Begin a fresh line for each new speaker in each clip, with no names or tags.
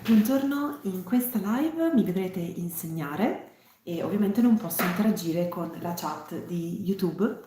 Buongiorno, in questa live mi vedrete insegnare e ovviamente non posso interagire con la chat di YouTube.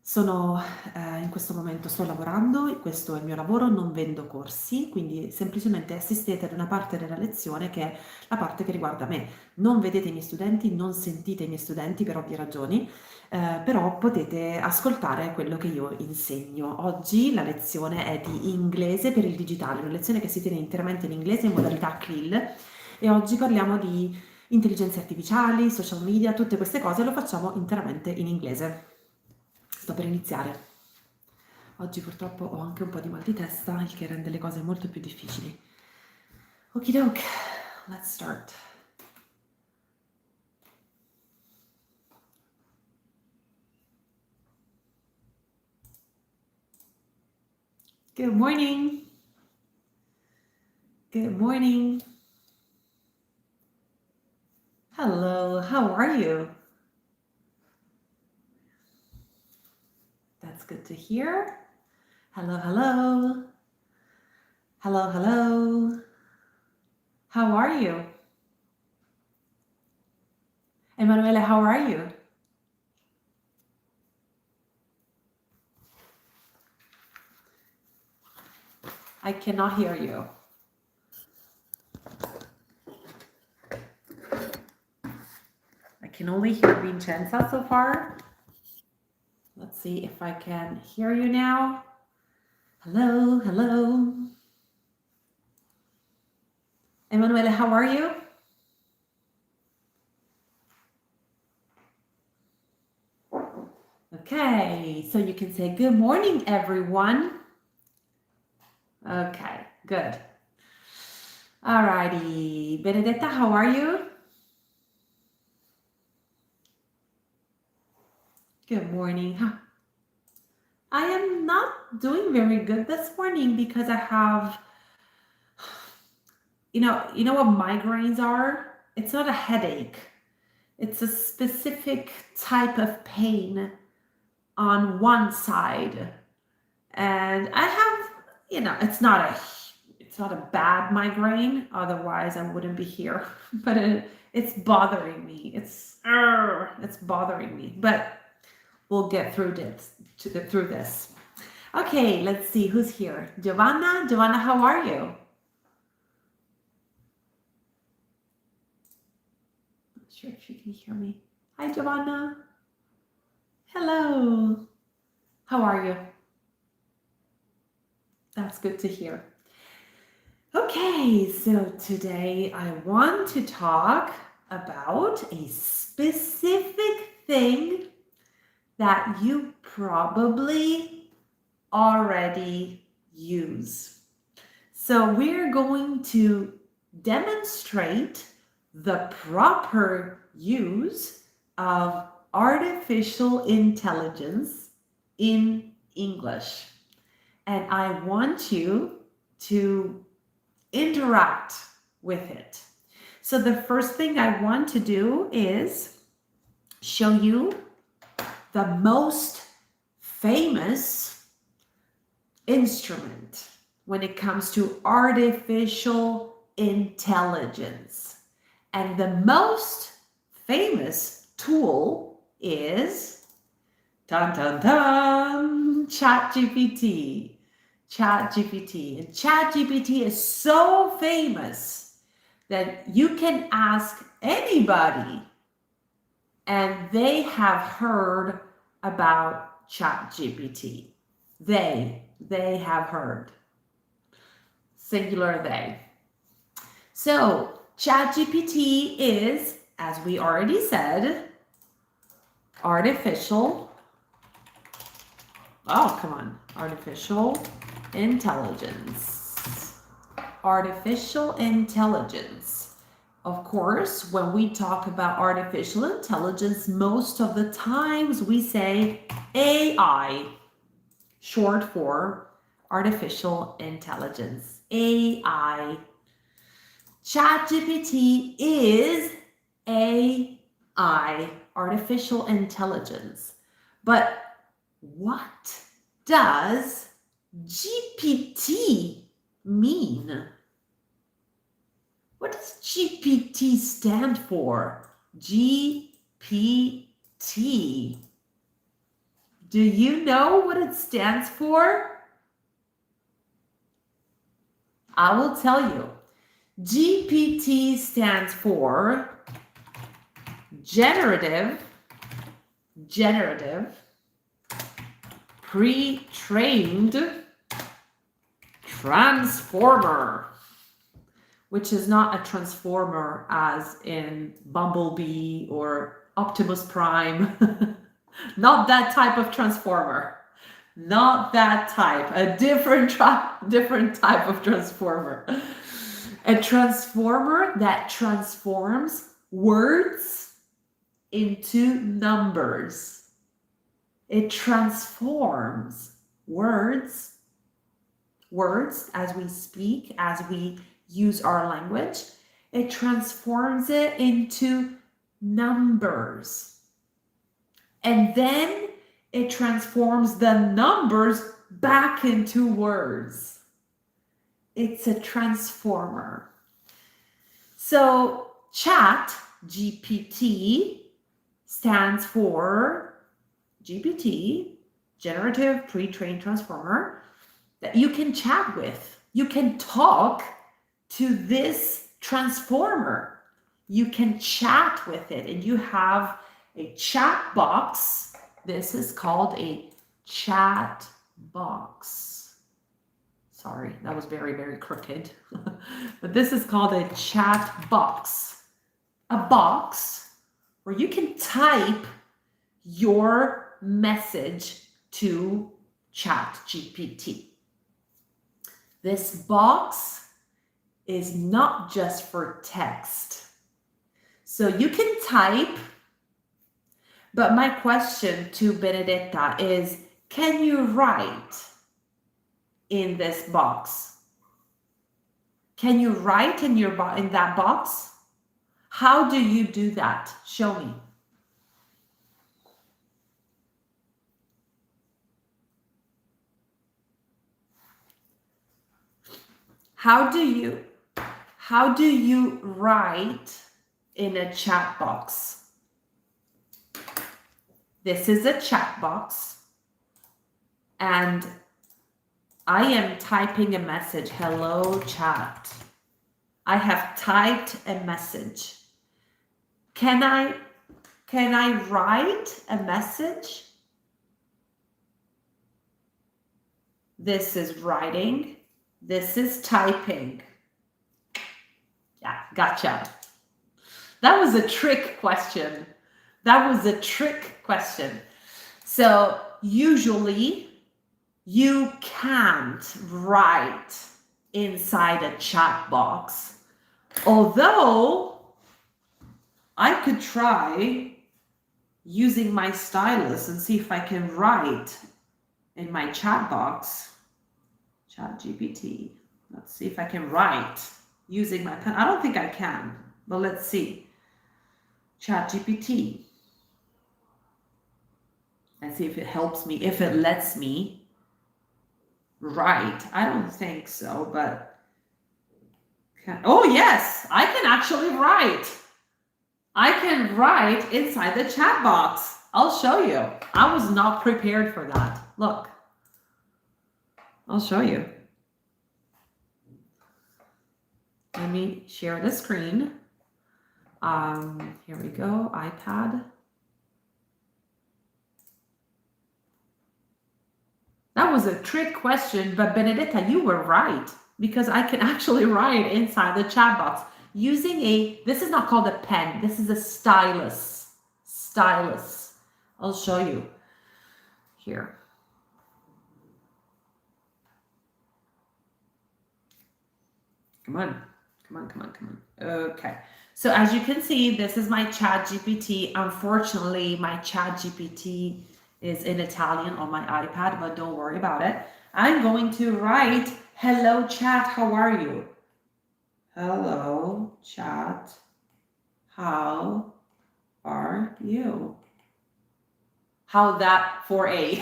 In questo momento sto lavorando, questo è il mio lavoro, non vendo corsi, quindi semplicemente assistete ad una parte della lezione che è la parte che riguarda me. Non vedete i miei studenti, non sentite i miei studenti per ovvie ragioni, però potete ascoltare quello che io insegno. Oggi la lezione è di inglese per il digitale, una lezione che si tiene interamente in inglese in modalità CLIL e oggi parliamo di intelligenze artificiali, social media, tutte queste cose lo facciamo interamente in inglese. Sto per iniziare. Oggi purtroppo ho anche un po' di mal di testa, il che rende le cose molto più difficili. Okidoke, let's start. Good morning. Good morning. Hello, how are you? That's good to hear. Hello, hello. Hello, hello. How are you? Emanuele, how are you? I cannot hear you. I can only hear Vincenza so far. Let's see if I can hear you now. Hello, hello. Emanuele, how are you? Okay, so you can say good morning, everyone. Okay, good. Alrighty, Benedetta, how are you? Good morning. I am not doing very good this morning because I have, you know what migraines are? It's not a headache. It's a specific type of pain on one side. And I have, it's not a bad migraine, otherwise I wouldn't be here. But it's bothering me. It's bothering me. But we'll get through this. Okay, let's see who's here. Giovanna, how are you? Not sure if you can hear me. Hi, Giovanna. Hello. How are you? That's good to hear. Okay, so today I want to talk about a specific thing that you probably already use. So we're going to demonstrate the proper use of artificial intelligence in English. And I want you to interact with it. So the first thing I want to do is show you the most famous instrument when it comes to artificial intelligence. And the most famous tool is ChatGPT. ChatGPT. And ChatGPT is so famous that you can ask anybody and they have heard about ChatGPT. They have heard. Singular they. So ChatGPT is, as we already said, artificial intelligence. Artificial intelligence. Of course, when we talk about artificial intelligence, most of the times we say AI, short for artificial intelligence. AI. ChatGPT is AI, artificial intelligence. But what does GPT mean? What does GPT stand for? GPT. Do you know what it stands for? I will tell you. GPT stands for generative pre-trained transformer, which is not a transformer as in Bumblebee or Optimus Prime. Not that type of transformer. Not that type. A different type of transformer. A transformer that transforms words into numbers. It transforms words as we speak, as we use our language. It transforms it into numbers. And then it transforms the numbers back into words. It's a transformer. So chat, GPT, stands for GPT, generative pre-trained transformer, that you can chat with. You can talk to this transformer. You can chat with it, and you have a chat box. This is called a chat box. Sorry, that was very, very crooked. But this is called a chat box. A box where you can type your message to ChatGPT. This box is not just for text. So you can type, but my question to Benedetta is, can you write in this box? Can you write in that box? How do you do that? Show me. How do you write in a chat box? This is a chat box, and I am typing a message. Hello, chat. I have typed a message. Can I write a message? This is writing. This is typing. Yeah, gotcha. That was a trick question. So usually you can't write inside a chat box. Although I could try using my stylus and see if I can write in my chat box. ChatGPT. Let's see if I can write using my pen. I don't think I can, but let's see. ChatGPT. And see if it helps me, if it lets me write. I don't think so, but oh yes, I can actually write. I can write inside the chat box. I'll show you. I was not prepared for that. Look. I'll show you. Let me share the screen. Here we go, iPad. That was a trick question, but Benedetta, you were right, because I can actually write inside the chat box using this is not called a pen, this is a stylus. Stylus. I'll show you here. Come on. Okay. So as you can see, this is my ChatGPT. Unfortunately, my ChatGPT is in Italian on my iPad, but don't worry about it. I'm going to write, hello chat, how are you? Hello chat, how are you? How that for a?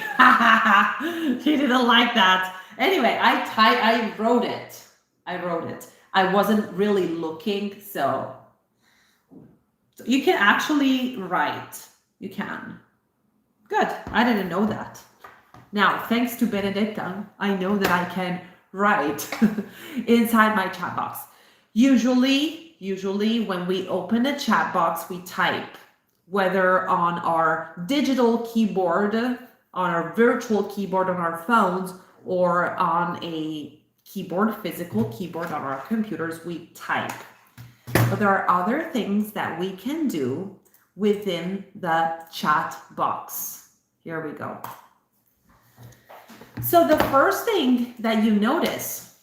She didn't like that. Anyway, I wrote it. I wasn't really looking, so you can actually write. You can. Good. I didn't know that. Now, thanks to Benedetta, I know that I can write inside my chat box. Usually when we open a chat box, we type, whether on our digital keyboard, on our virtual keyboard on our phones, or on a keyboard, physical keyboard on our computers, we type. But there are other things that we can do within the chat box. Here we go. So the first thing that you notice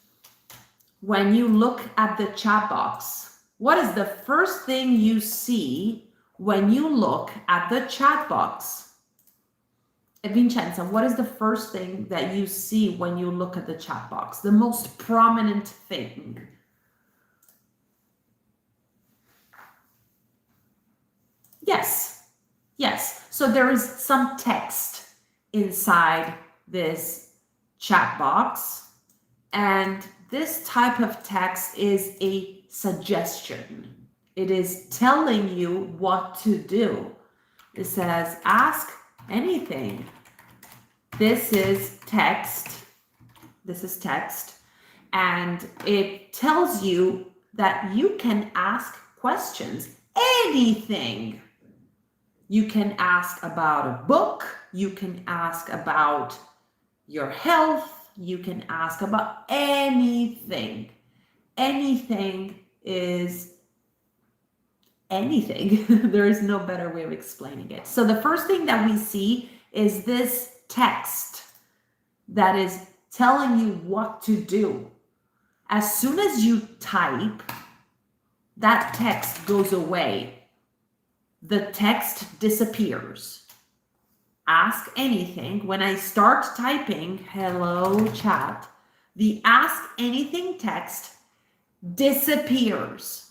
when you look at the chat box, what is the first thing you see when you look at the chat box? Vincenza, what is the first thing that you see when you look at the chat box? The most prominent thing? Yes. So there is some text inside this chat box, and this type of text is a suggestion. It is telling you what to do. It says, ask anything. This is text. And it tells you that you can ask questions, anything. You can ask about a book, you can ask about your health, you can ask about anything. Anything is anything. There is no better way of explaining it. So the first thing that we see is this text that is telling you what to do. As soon as you type, that text goes away. The text disappears. Ask anything. When I start typing, hello chat, the ask anything text disappears.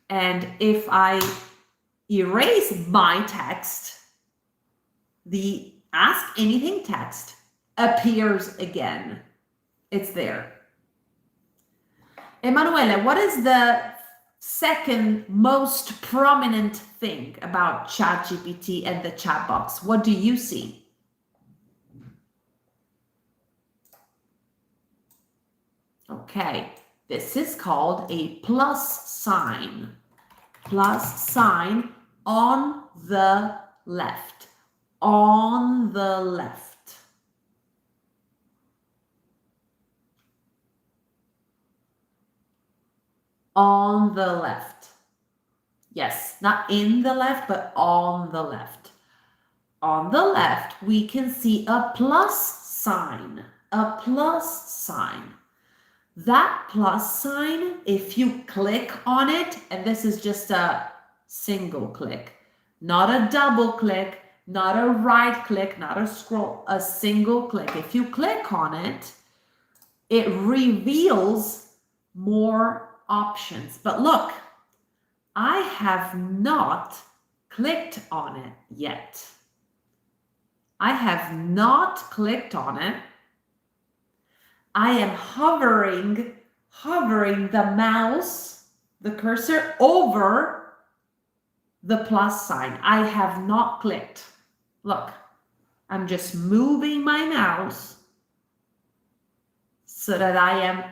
And if I erase my text, the ask anything text appears again. It's there. Emanuele, what is the second most prominent thing about ChatGPT and the chat box? What do you see? Okay, this is called a plus sign. Plus sign on the left. On the left. On the left. Yes, not in the left, but on the left. On the left, we can see a plus sign. A plus sign. That plus sign, if you click on it, and this is just a single click, not a double click, not a right click, not a scroll, a single click. If you click on it, it reveals more options. But look, I have not clicked on it yet. I have not clicked on it. I am hovering the mouse, the cursor over the plus sign. I have not clicked. Look, I'm just moving my mouse so that I am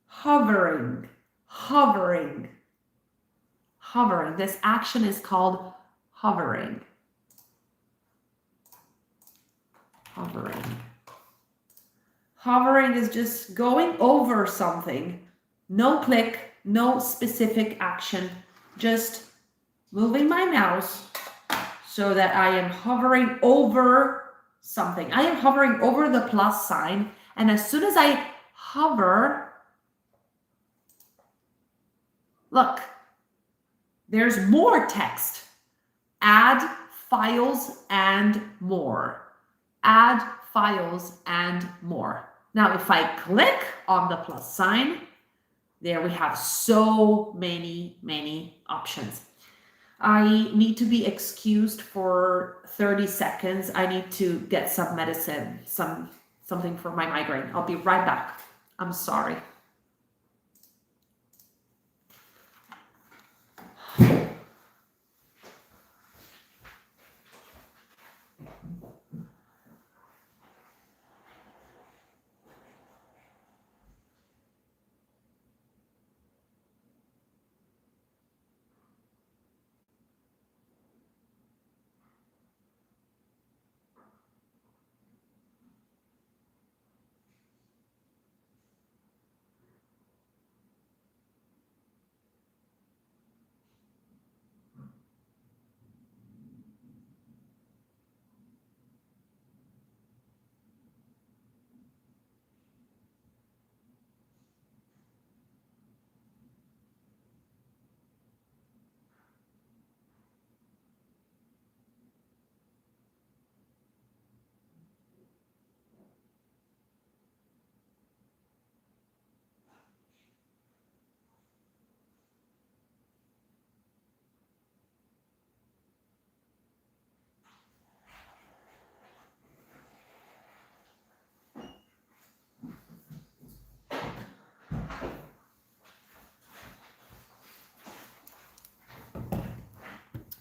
hovering. This action is called hovering. Hovering is just going over something. No click, no specific action, just moving my mouse so that I am hovering over something. I am hovering over the plus sign, and as soon as I hover, look, there's more text. Add files and more. Add files and more. Now, if I click on the plus sign, there we have so many options. I need to be excused for 30 seconds. I need to get some medicine, something for my migraine. I'll be right back. I'm sorry.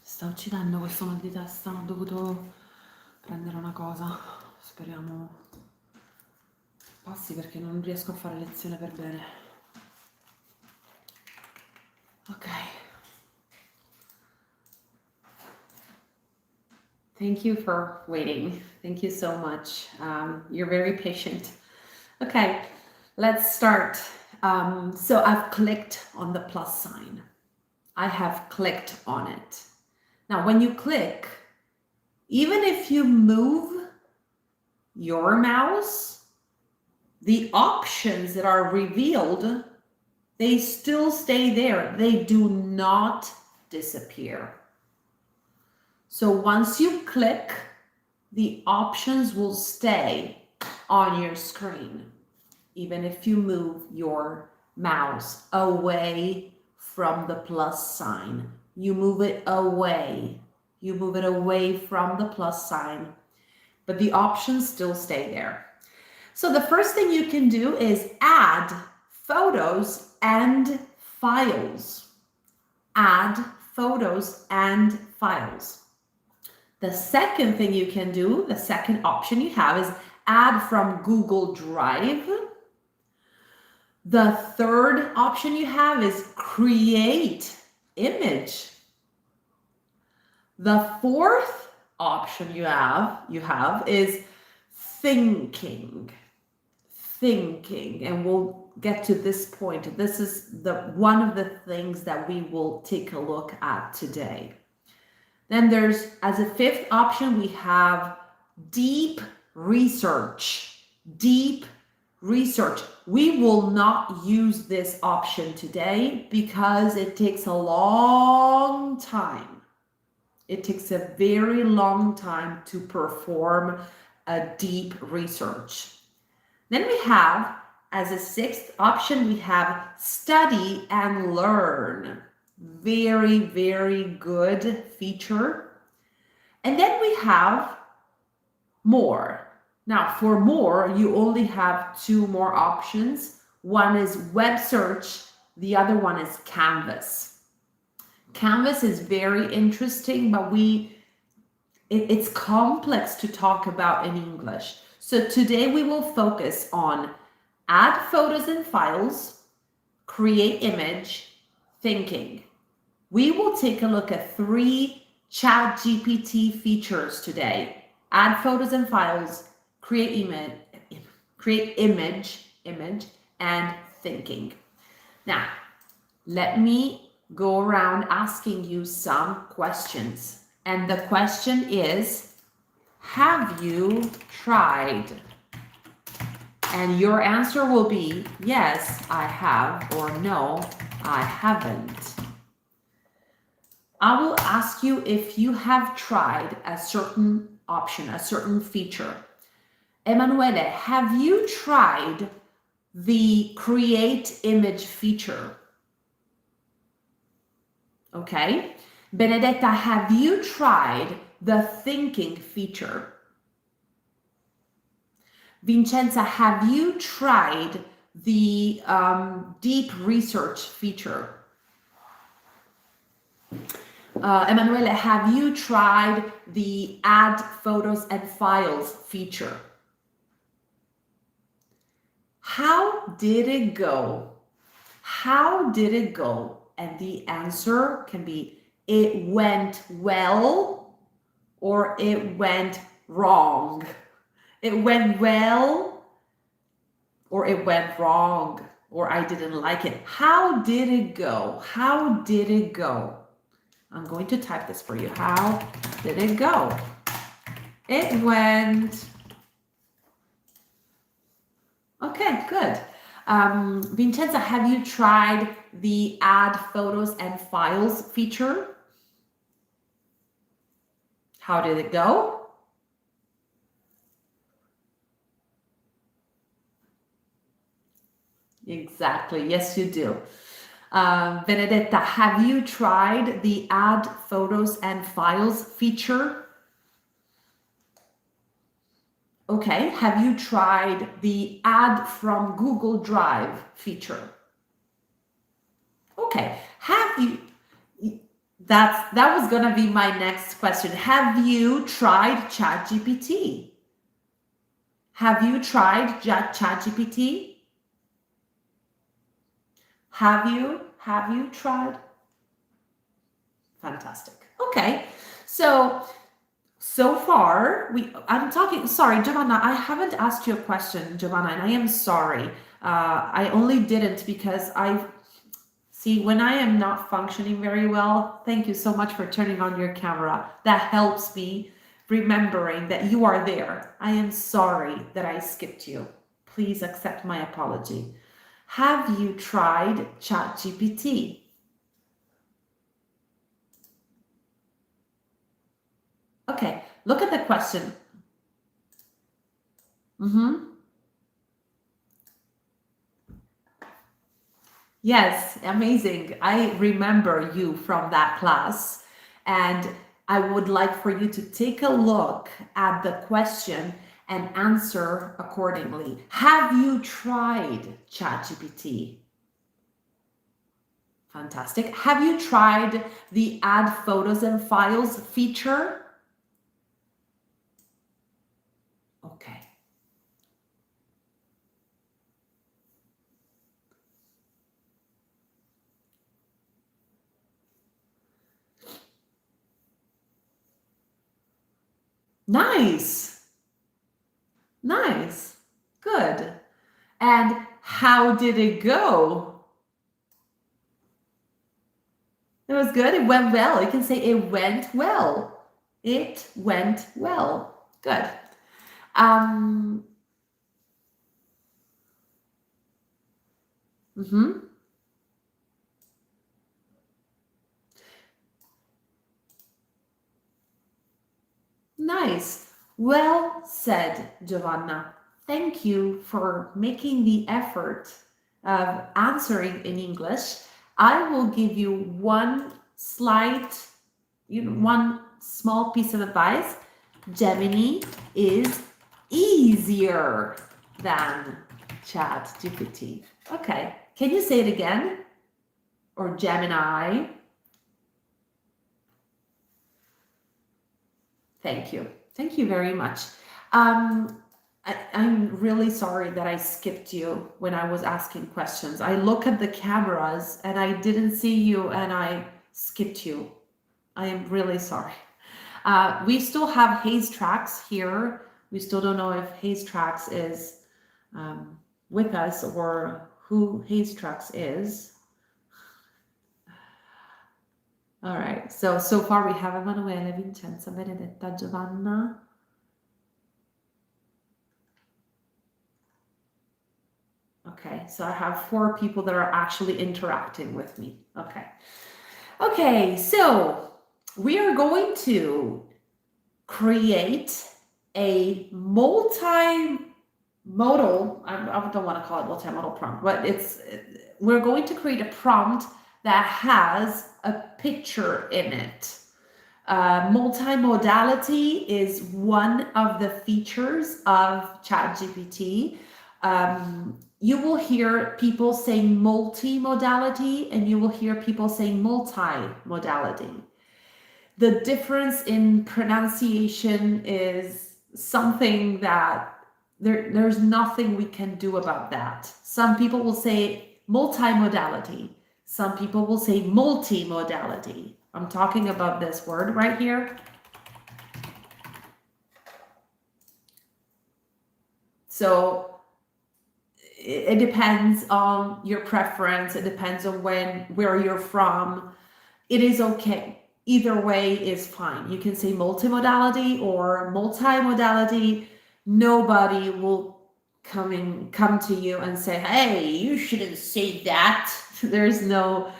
Sta uccidendo questo mal di testa, ho dovuto prendere una cosa, speriamo passi perché non riesco a fare lezione per bene. Ok. Thank you for waiting. Thank you so much. You're very patient. Okay, let's start. So I've clicked on the plus sign. I have clicked on it. Now, when you click, even if you move your mouse, the options that are revealed, they still stay there. They do not disappear. So once you click, the options will stay on your screen, even if you move your mouse away from the plus sign. You move it away. You move it away from the plus sign, but the options still stay there. So the first thing you can do is add photos and files. Add photos and files. The second thing you can do, the second option you have is add from Google Drive. The third option you have is create image. The fourth option you have is thinking. And we'll get to this point. This is one of the things that we will take a look at today. Then there's, as a fifth option, we have deep research. Deep research. We will not use this option today because it takes a long time. It takes a very long time to perform a deep research. Then we have, as a sixth option, we have study and learn. Very, very good feature. And then we have more. Now, for more, you only have two more options. One is web search, the other one is Canvas. Canvas is very interesting, but it's complex to talk about in English. So today we will focus on add photos and files, create image, thinking. We will take a look at 3 ChatGPT features today. Add photos and files, create image, and thinking. Now, let me go around asking you some questions. And the question is, have you tried? And your answer will be, yes, I have, or no, I haven't. I will ask you if you have tried a certain option, a certain feature. Emanuele, have you tried the create image feature? Okay. Benedetta, have you tried the thinking feature? Vincenza, have you tried the deep research feature? Emanuele, have you tried the add photos and files feature? How did it go? How did it go? And the answer can be it went well or it went wrong. It went well or it went wrong or I didn't like it. How did it go? How did it go? I'm going to type this for you. How did it go? It went. Okay, good. Vincenza, have you tried the add photos and files feature? How did it go? Exactly. Yes, you do. Benedetta, have you tried the add photos and files feature? Okay. Have you tried the add from Google Drive feature? Okay. Have you, that was going to be my next question. Have you tried ChatGPT? Have you tried ChatGPT? Have you tried? Fantastic. Okay. So far, I'm talking, sorry, Giovanna, I haven't asked you a question, Giovanna, and I am sorry. I only didn't because see, when I am not functioning very well, thank you so much for turning on your camera. That helps me remembering that you are there. I am sorry that I skipped you. Please accept my apology. Have you tried ChatGPT? Okay, look at the question. Yes, amazing. I remember you from that class, and I would like for you to take a look at the question and answer accordingly. Have you tried ChatGPT? Fantastic. Have you tried the add photos and files feature? Okay. Nice. Nice. Good. And how did it go? It was good. It went well. You can say it went well. It went well. Good. Um, mhm. Nice. Well said, Giovanna. Thank you for making the effort of answering in English. I will give you one one small piece of advice. Gemini is easier than ChatGPT. Okay, can you say it again? Or Gemini? Thank you. Thank you very much. I'm really sorry that I skipped you when I was asking questions. I look at the cameras and I didn't see you and I skipped you. I am really sorry. We still have Haze Tracks here. We still don't know if Haze Tracks is with us or who Haze Tracks is. All right, so far we have Emanuele, Vincenza, Benedetta, Giovanna. Okay, so I have 4 people that are actually interacting with me. Okay, so we are going to create a multimodal, I don't want to call it multimodal prompt, but we're going to create a prompt that has a picture in it. Multimodality is one of the features of ChatGPT. you will hear people saying multimodality and you will hear people saying multimodality. The difference in pronunciation is something that there's nothing we can do about that. Some people will say multimodality. Some people will say multimodality. I'm talking about this word right here. So it depends on your preference. It depends on where you're from. It is okay. Either way is fine. You can say multimodality or multimodality. Nobody will come to you and say, "Hey, you shouldn't say that." There's no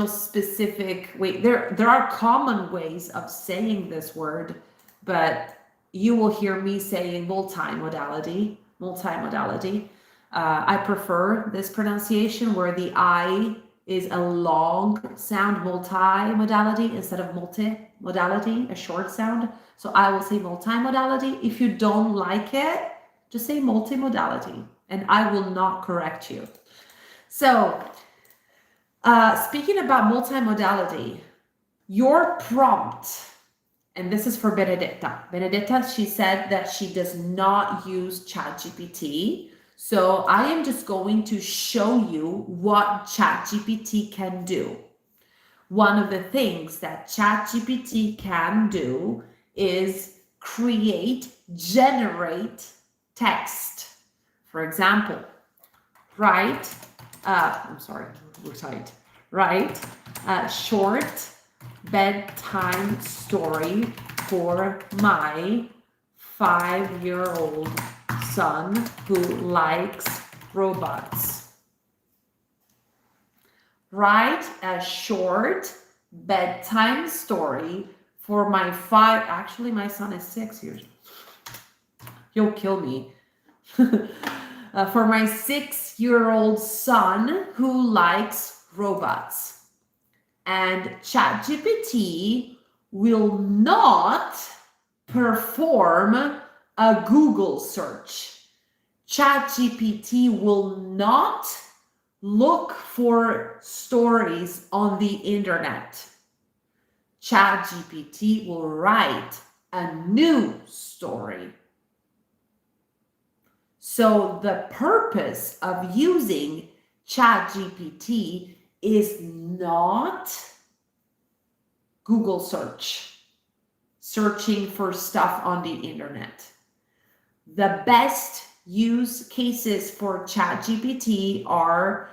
specific way. There are common ways of saying this word, but you will hear me saying multimodality. I prefer this pronunciation where the I is a long sound, multimodality, instead of multimodality, a short sound. So I will say multimodality. If you don't like it, just say multimodality and I will not correct you. So speaking about multimodality, your prompt, and this is for Benedetta. Benedetta, she said that she does not use ChatGPT. So I am just going to show you what ChatGPT can do. One of the things that ChatGPT can do is generate text. For example, write short bedtime story for my 5-year-old son who likes robots. Write a short bedtime story for my my son is 6 years. He'll kill me. For my 6-year-old son who likes robots. And ChatGPT will not perform a Google search. ChatGPT will not look for stories on the internet. ChatGPT will write a new story. So the purpose of using ChatGPT is not Google searching for stuff on the internet. The best use cases for ChatGPT are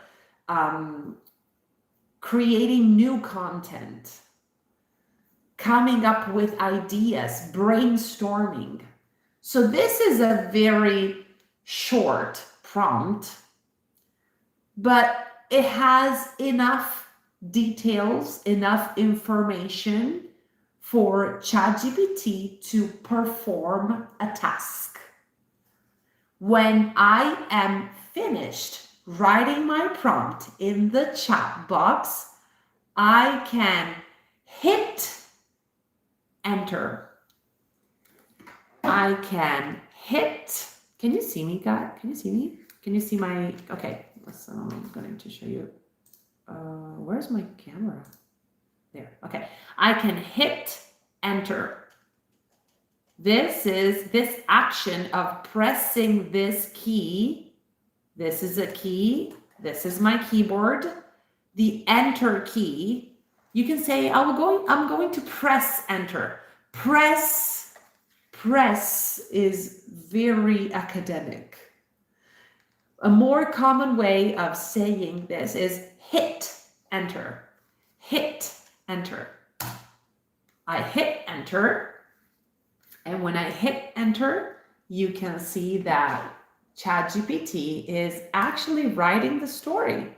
creating new content, coming up with ideas, brainstorming. So this is a very short prompt, but it has enough details, enough information for ChatGPT to perform a task. When I am finished writing my prompt in the chat box, I can hit enter. I can hit, can you see me, guys? Can you see me? Can you see my, okay, so I'm going to show you, where's my camera? There, okay. I can hit enter. This is this action of pressing this key. This is a key. This is my keyboard. The enter key. You can say, I'm going to press enter. Press is very academic. A more common way of saying this is hit enter. Hit enter. I hit enter. And when I hit enter, you can see that ChatGPT is actually writing the story.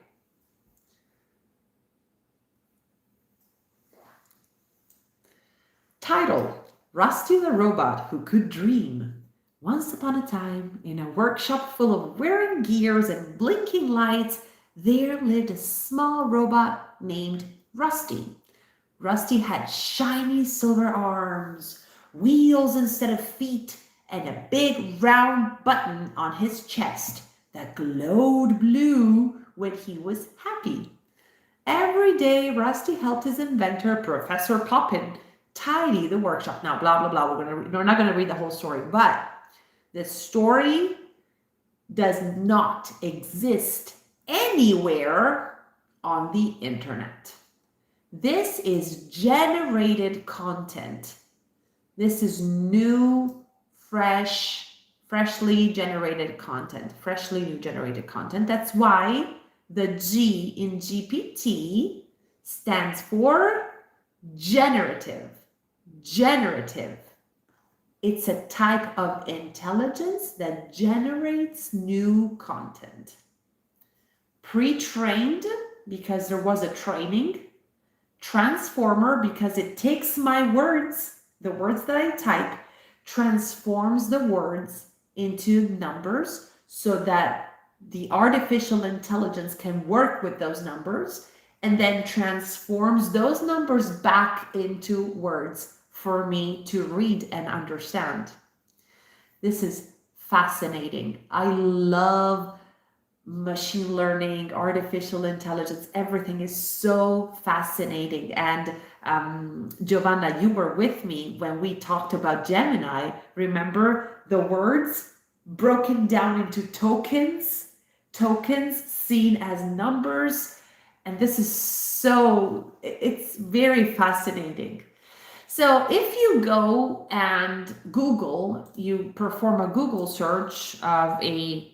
Title: Rusty the Robot Who Could Dream. Once upon a time, in a workshop full of whirring gears and blinking lights, there lived a small robot named Rusty. Rusty had shiny silver arms, wheels instead of feet, and a big round button on his chest that glowed blue when he was happy. Every day, Rusty helped his inventor, Professor Poppin, tidy the workshop. Now, blah, blah, blah. We're not going to read the whole story, but the story does not exist anywhere on the internet. This is generated content. This is new, freshly generated content, freshly new generated content. That's why the G in GPT stands for generative. Generative. It's a type of intelligence that generates new content. Pre-trained, because there was a training. Transformer, because it takes my words, the words that I type, transforms the words into numbers so that the artificial intelligence can work with those numbers and then transforms those numbers back into words for me to read and understand. This is fascinating. I love machine learning, artificial intelligence. Everything is so fascinating. And Giovanna, you were with me when we talked about Gemini. Remember the words broken down into tokens seen as numbers. And this is it's very fascinating. So if you go and Google, you perform a Google search of a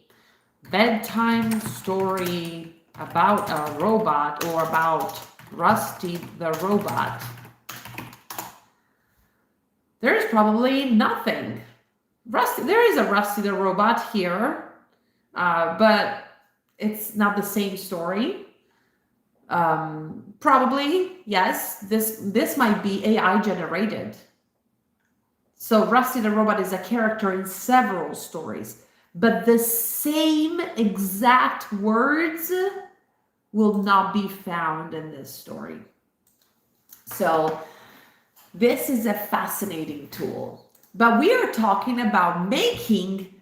bedtime story about a robot or about Rusty the robot, there's probably nothing. There is a Rusty the robot here, but it's not the same story. Probably, yes, this might be AI generated. So Rusty the robot is a character in several stories, but the same exact words will not be found in this story. So this is a fascinating tool, but we are talking about making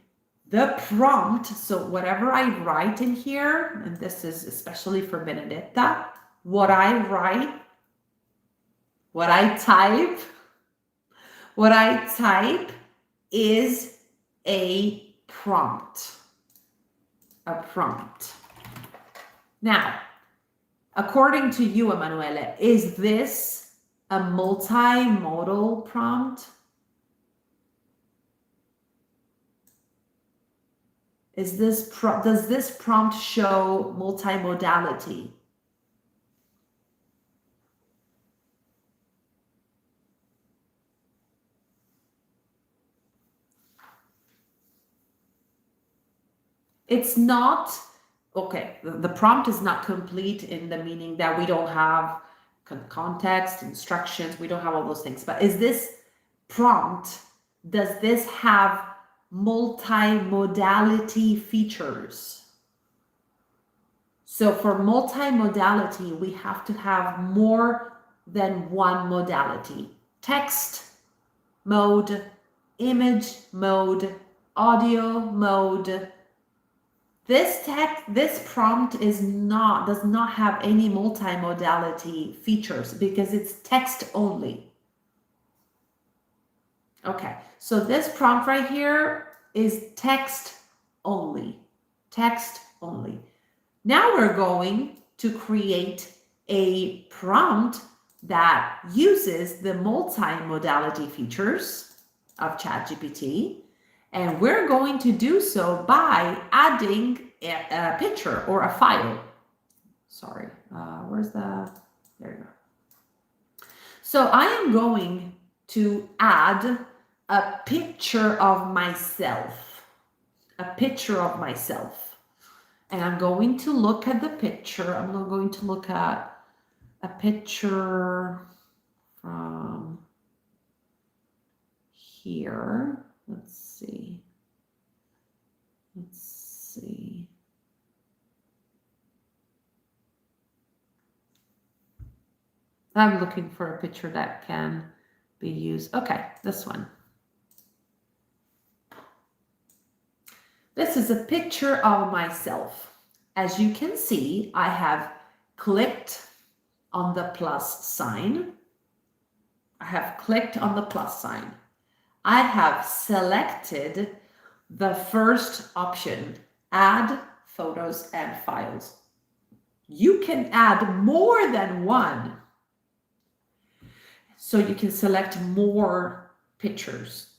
the prompt. So whatever I write in here, and this is especially for Benedetta, what I write, what I type is a prompt. A prompt. Now, according to you, Emanuele, is this a multimodal prompt? Does this prompt show multimodality? It's not, okay, the prompt is not complete in the meaning that we don't have context, instructions, we don't have all those things. But is this prompt, does this have multimodality features? So for multimodality, we have to have more than one modality. Text mode, image mode, audio mode. This prompt does not have any multimodality features because it's text only. Okay, so this prompt right here is text only. Text only. Now we're going to create a prompt that uses the multimodality features of ChatGPT. And we're going to do so by adding a picture or a file. Sorry, there you go. So I am going to add a picture of myself. And I'm going to look at the picture. I'm going to look at a picture from here. Let's see. I'm looking for a picture that can be used. Okay, this one. This is a picture of myself. As you can see, I have clicked on the plus sign. I have clicked on the plus sign. I have selected the first option, add photos and files. You can add more than one. So you can select more pictures.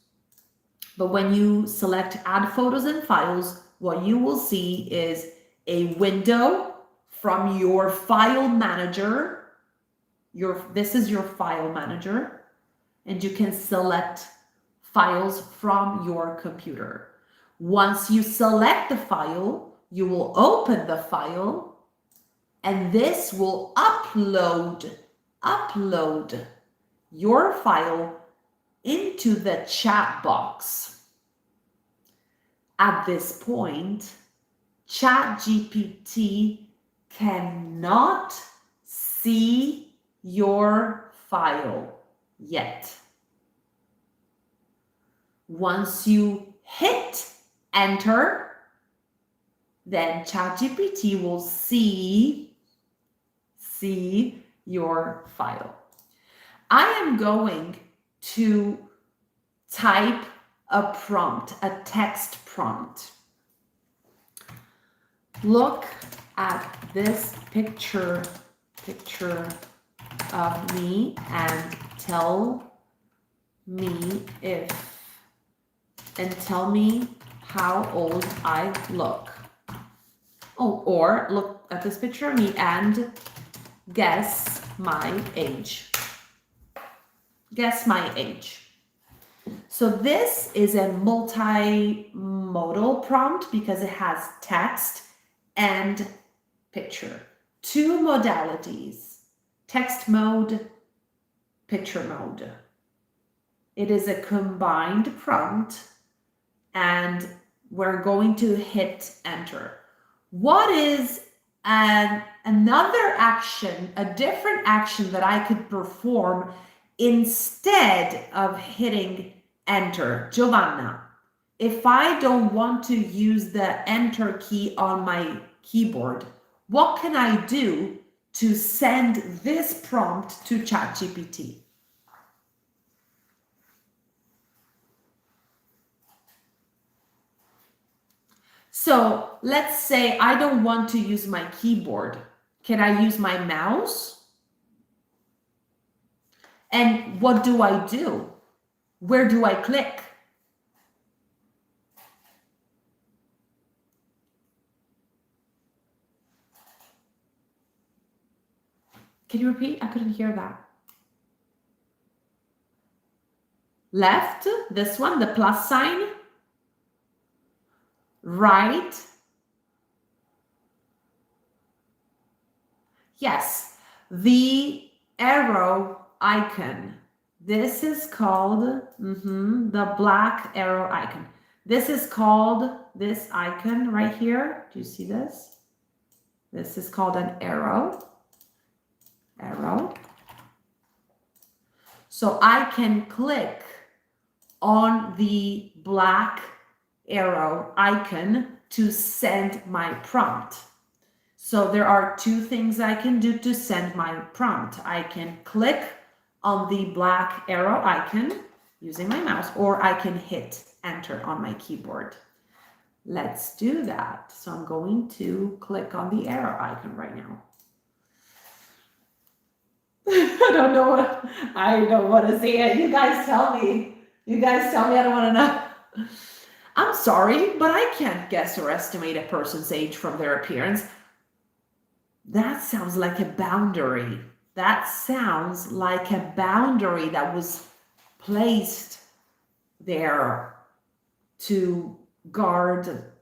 But when you select add photos and files, what you will see is a window from your file manager. This is your file manager, and you can select files from your computer. Once you select the file, you will open the file, and this will upload your file into the chat box. At this point, ChatGPT cannot see your file yet. Once you hit enter, then ChatGPT will see your file. I am going to type a prompt, a text prompt. Look at this picture of me and tell me how old I look. Oh, or look at this picture of me and guess my age. Guess my age. So this is a multimodal prompt because it has text and picture. Two modalities, text mode, picture mode. It is a combined prompt, and we're going to hit enter. What is another action, a different action that I could perform instead of hitting enter? Giovanna, if I don't want to use the enter key on my keyboard, what can I do to send this prompt to ChatGPT? So let's say I don't want to use my keyboard. Can I use my mouse? And what do I do? Where do I click? Can you repeat? I couldn't hear that. Left, this one, the plus sign. Right. This arrow icon. This is called the black arrow icon. This is called this icon right here. Do you see this? This is called an arrow. So I can click on the black arrow icon to send my prompt. So there are two things I can do to send my prompt. I can click on the black arrow icon using my mouse, or I can hit enter on my keyboard. Let's do that. So I'm going to click on the arrow icon right now. I don't want to see it. You guys tell me. I don't want to know. I'm sorry, but I can't guess or estimate a person's age from their appearance. That sounds like a boundary. That sounds like a boundary that was placed there to guard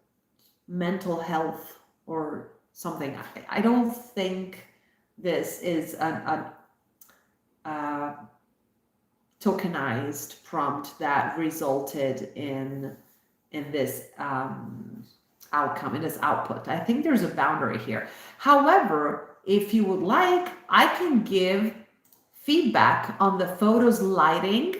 mental health or something. I don't think this is a tokenized prompt that resulted in this outcome, in this output. I think there's a boundary here. However, if you would like, I can give feedback on the photo's lighting,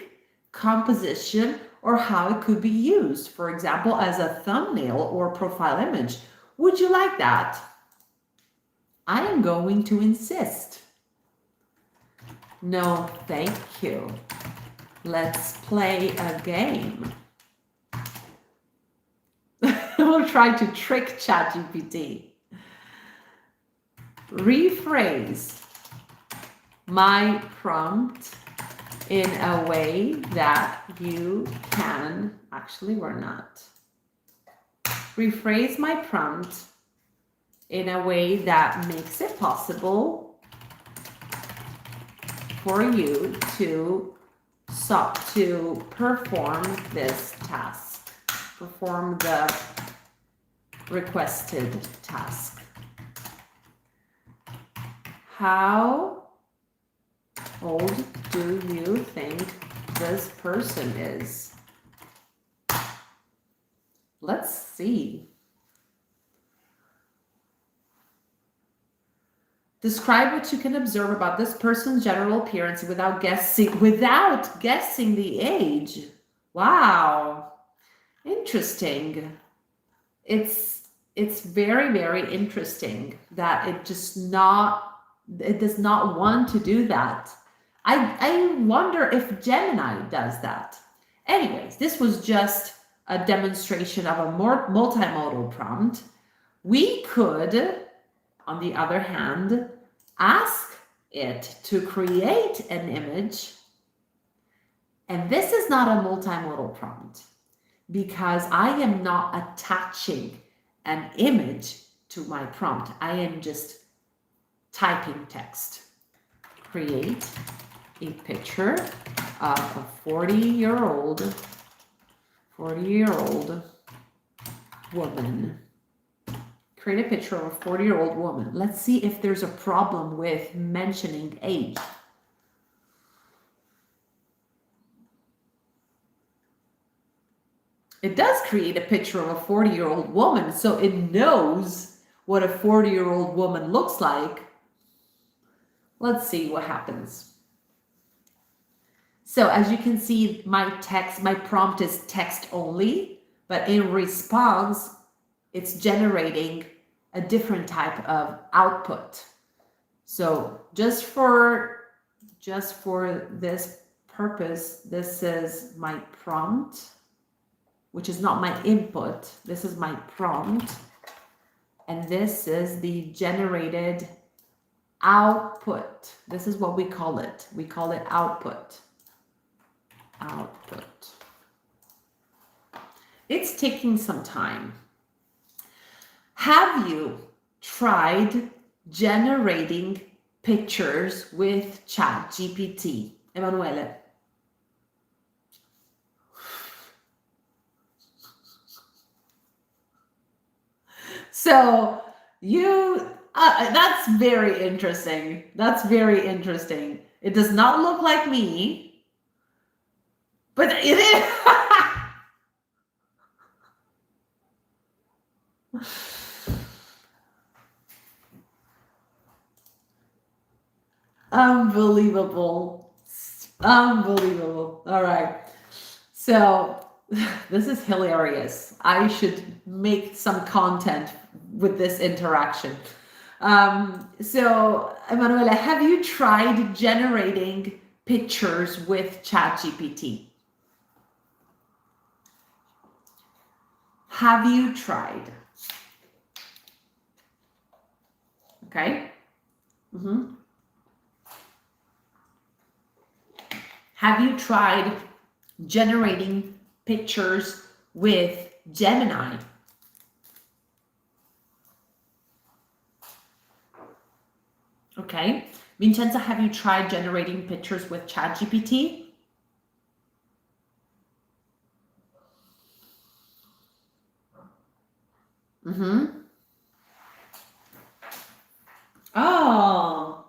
composition, or how it could be used, for example, as a thumbnail or profile image. Would you like that? I am going to insist. No, thank you. Let's play a game. We'll try to trick ChatGPT. Rephrase my prompt in a way that you can, actually we're not. Rephrase my prompt in a way that makes it possible for you to perform this task, perform the requested task. How old do you think this person is? Let's see. Describe what you can observe about this person's general appearance without guessing the age. Wow. Interesting. It's very, very interesting that it does not want to do that. I wonder if Gemini does that. Anyways, this was just a demonstration of a more multimodal prompt. We could, on the other hand, ask it to create an image. And this is not a multimodal prompt because I am not attaching an image to my prompt. I am just typing text. Create a picture of a 40-year-old woman. Create a picture of a 40-year-old woman. Let's see if there's a problem with mentioning age. It does create a picture of a 40-year-old woman, so it knows what a 40-year-old woman looks like. Let's see what happens. So as you can see, my prompt is text only, but in response, it's generating a different type of output. So just for this purpose, this is my prompt, which is not my input. This is my prompt. And this is the generated output. This is what we call it. We call it output. Output. It's taking some time. Have you tried generating pictures with ChatGPT? Emanuele. So that's very interesting. That's very interesting. It does not look like me, but it is. Unbelievable. Unbelievable. All right. So this is hilarious. I should make some content with this interaction. So, Emanuele, have you tried generating pictures with ChatGPT? Have you tried? Okay. Mm-hmm. Have you tried generating pictures with Gemini? Okay. Vincenza, have you tried generating pictures with ChatGPT? Mm-hmm. Oh.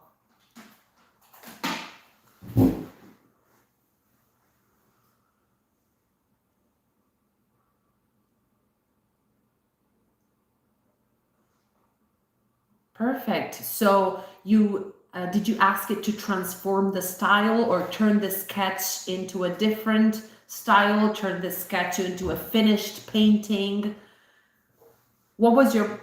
Perfect. So did you ask it to transform the style or turn the sketch into a different style, turn this sketch into a finished painting? What was your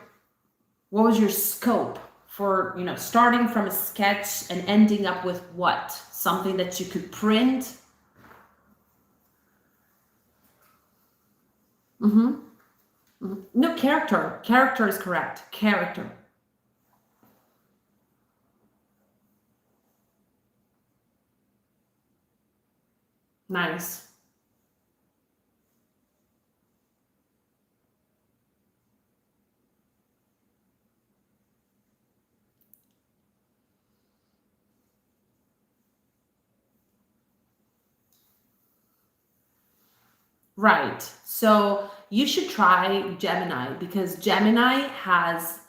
scope for, starting from a sketch and ending up with what? Something that you could print? No, character. Character is correct. Character. Nice. Right. So you should try Gemini, because Gemini has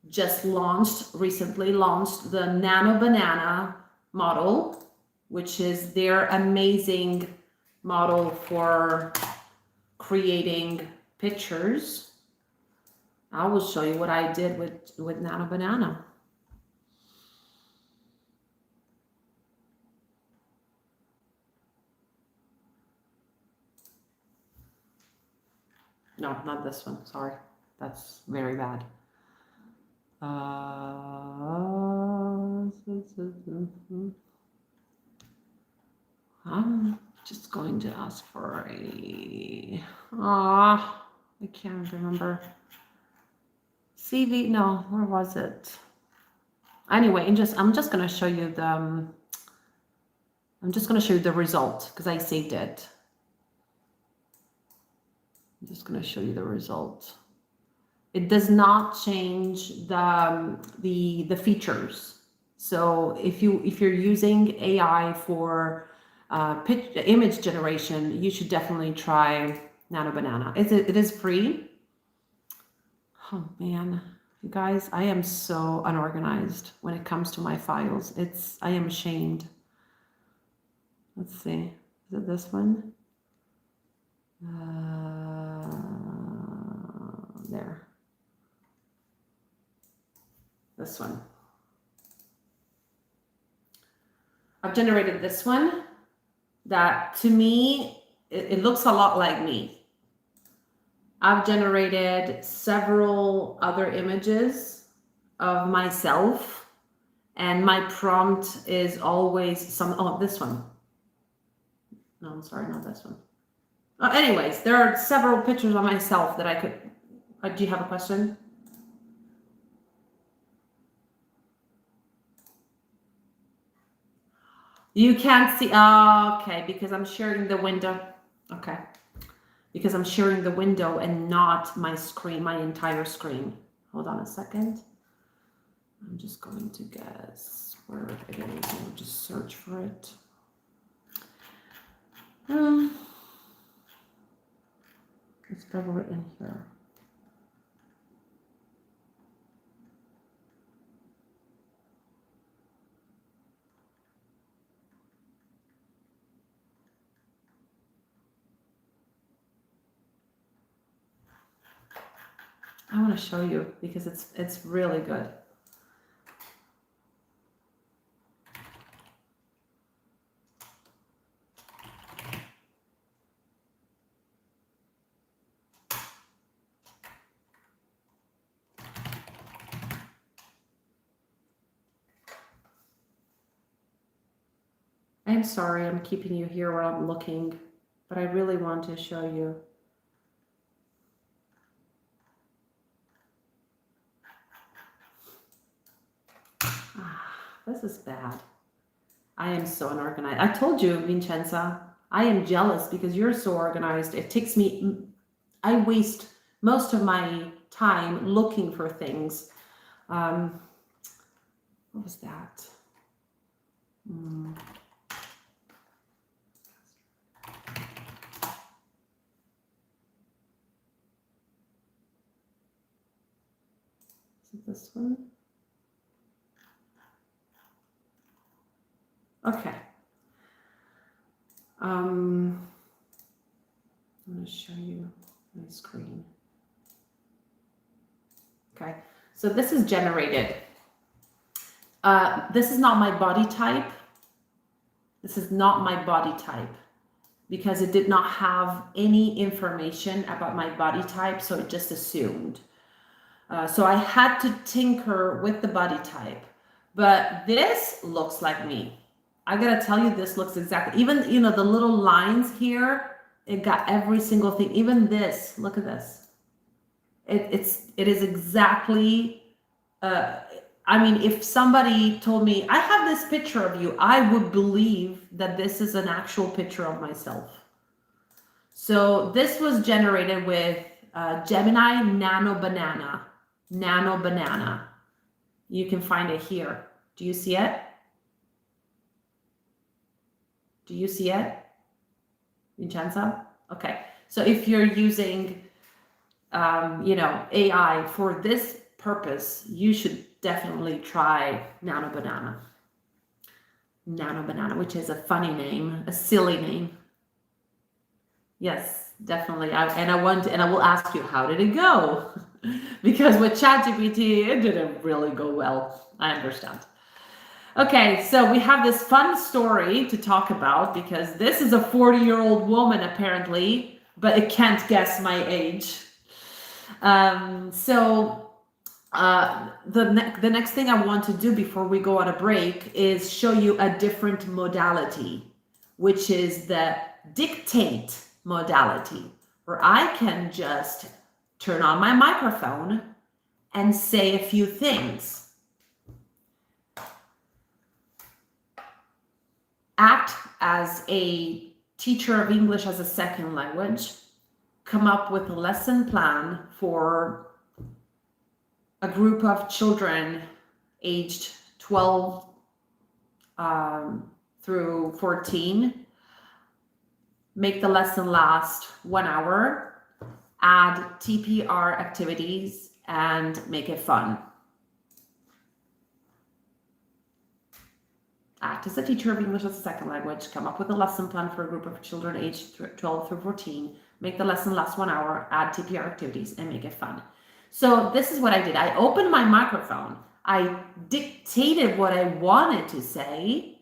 just recently launched the Nano Banana model, which is their amazing model for creating pictures. I will show you what I did with Nano Banana. No, not this one. Sorry. That's very bad. I'm just going to ask for I can't remember. CV, no, where was it? Anyway, I'm just going to show you the result, because I saved it. I'm just going to show you the result. It does not change the features. So if you're using AI for image generation, you should definitely try Nano Banana. It is free. Oh man, you guys, I am so unorganized when it comes to my files. I am ashamed. Let's see, is it this one? There. This one. I've generated this one that, to me, it looks a lot like me. I've generated several other images of myself, and my prompt is always this one. No, I'm sorry, not this one. Anyways, there are several pictures of myself that I could. Do you have a question? You can't see. Okay, because I'm sharing the window. Okay. Because I'm sharing the window and not my screen, my entire screen. Hold on a second. I'm just going to guess where it is. I'll just search for it. It's probably in here. I want to show you because it's really good. I'm sorry I'm keeping you here while I'm looking, but I really want to show you. This is bad. I am so unorganized. I told you, Vincenza, I am jealous because you're so organized. I waste most of my time looking for things. What was that? Is it this one? Okay. I'm going to show you my screen. Okay, so this is generated. This is not my body type. This is not my body type. because it did not have any information about my body type, so it just assumed. So I had to tinker with the body type. But this looks like me. I gotta tell you, this looks exactly, even, the little lines here, it got every single thing. Even this, look at this. It is exactly, if somebody told me, I have this picture of you, I would believe that this is an actual picture of myself. So this was generated with Gemini Nano Banana. Nano Banana. You can find it here. Do you see it? Do you see it, Vincenza? Okay. So if you're using, AI for this purpose, you should definitely try Nano Banana. Nano Banana, which is a funny name, a silly name. Yes, definitely. I will ask you, how did it go? Because with ChatGPT, it didn't really go well. I understand. Okay, so we have this fun story to talk about, because this is a 40-year-old woman apparently, but it can't guess my age. The next thing I want to do before we go on a break is show you a different modality, which is the dictate modality, where I can just turn on my microphone and say a few things. Act as a teacher of English as a second language, come up with a lesson plan for a group of children aged 12 through 14, make the lesson last 1 hour, add TPR activities, and make it fun. Act as a teacher of English as a second language, come up with a lesson plan for a group of children aged 12 through 14, make the lesson last 1 hour, add TPR activities, and make it fun. So this is what I did. I opened my microphone. I dictated what I wanted to say,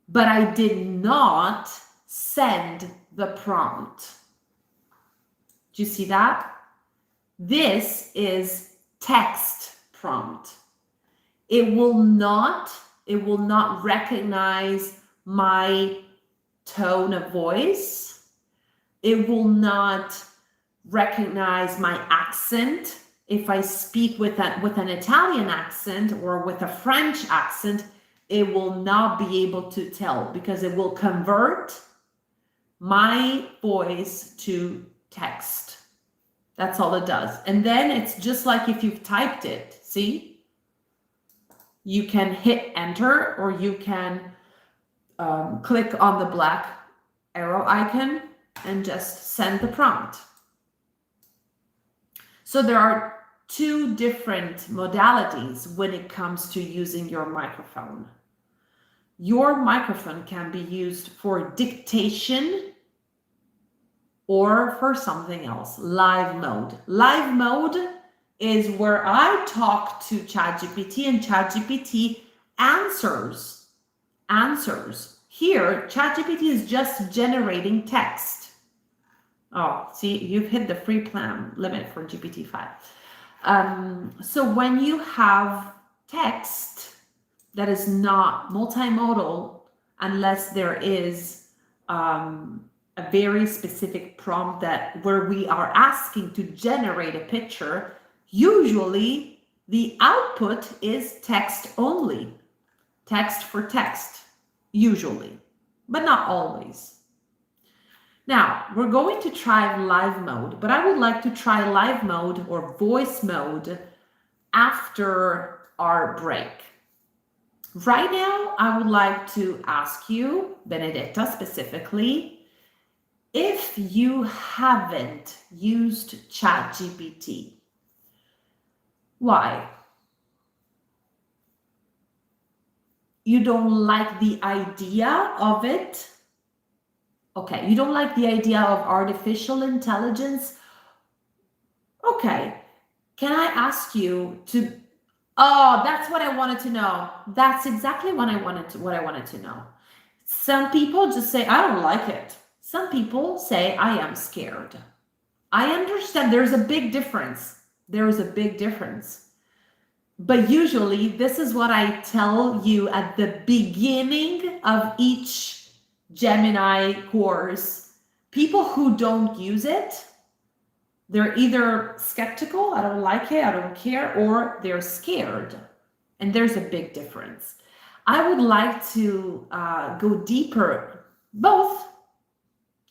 but I did not send the prompt. Do you see that? This is text prompt. It will not recognize my tone of voice. It will not recognize my accent. If I speak with an Italian accent or with a French accent, it will not be able to tell, because it will convert my voice to text. That's all it does. And then it's just like if you've typed it, see? You can hit enter, or you can click on the black arrow icon and just send the prompt. So there are two different modalities when it comes to using your microphone. Your microphone can be used for dictation or for something else. Live mode. Live mode is where I talk to ChatGPT and ChatGPT answers. Here, ChatGPT is just generating text. Oh, see, you've hit the free plan limit for GPT-5. So when you have text that is not multimodal, unless there is a very specific prompt where we are asking to generate a picture, usually the output is text only. Text for text, usually, but not always. Now, we're going to try live mode, but I would like to try live mode or voice mode after our break. Right now, I would like to ask you, Benedetta specifically, if you haven't used ChatGPT. Why? You don't like the idea of it? Okay, you don't like the idea of artificial intelligence? Okay, can I ask you to, oh, that's what I wanted to know. That's exactly what I wanted to know. Some people just say, I don't like it. Some people say, I am scared. I understand there's a big difference. There is a big difference. But usually, this is what I tell you at the beginning of each Gemini course. People who don't use it, they're either skeptical, I don't like it, I don't care, or they're scared. And there's a big difference. I would like to go deeper, both.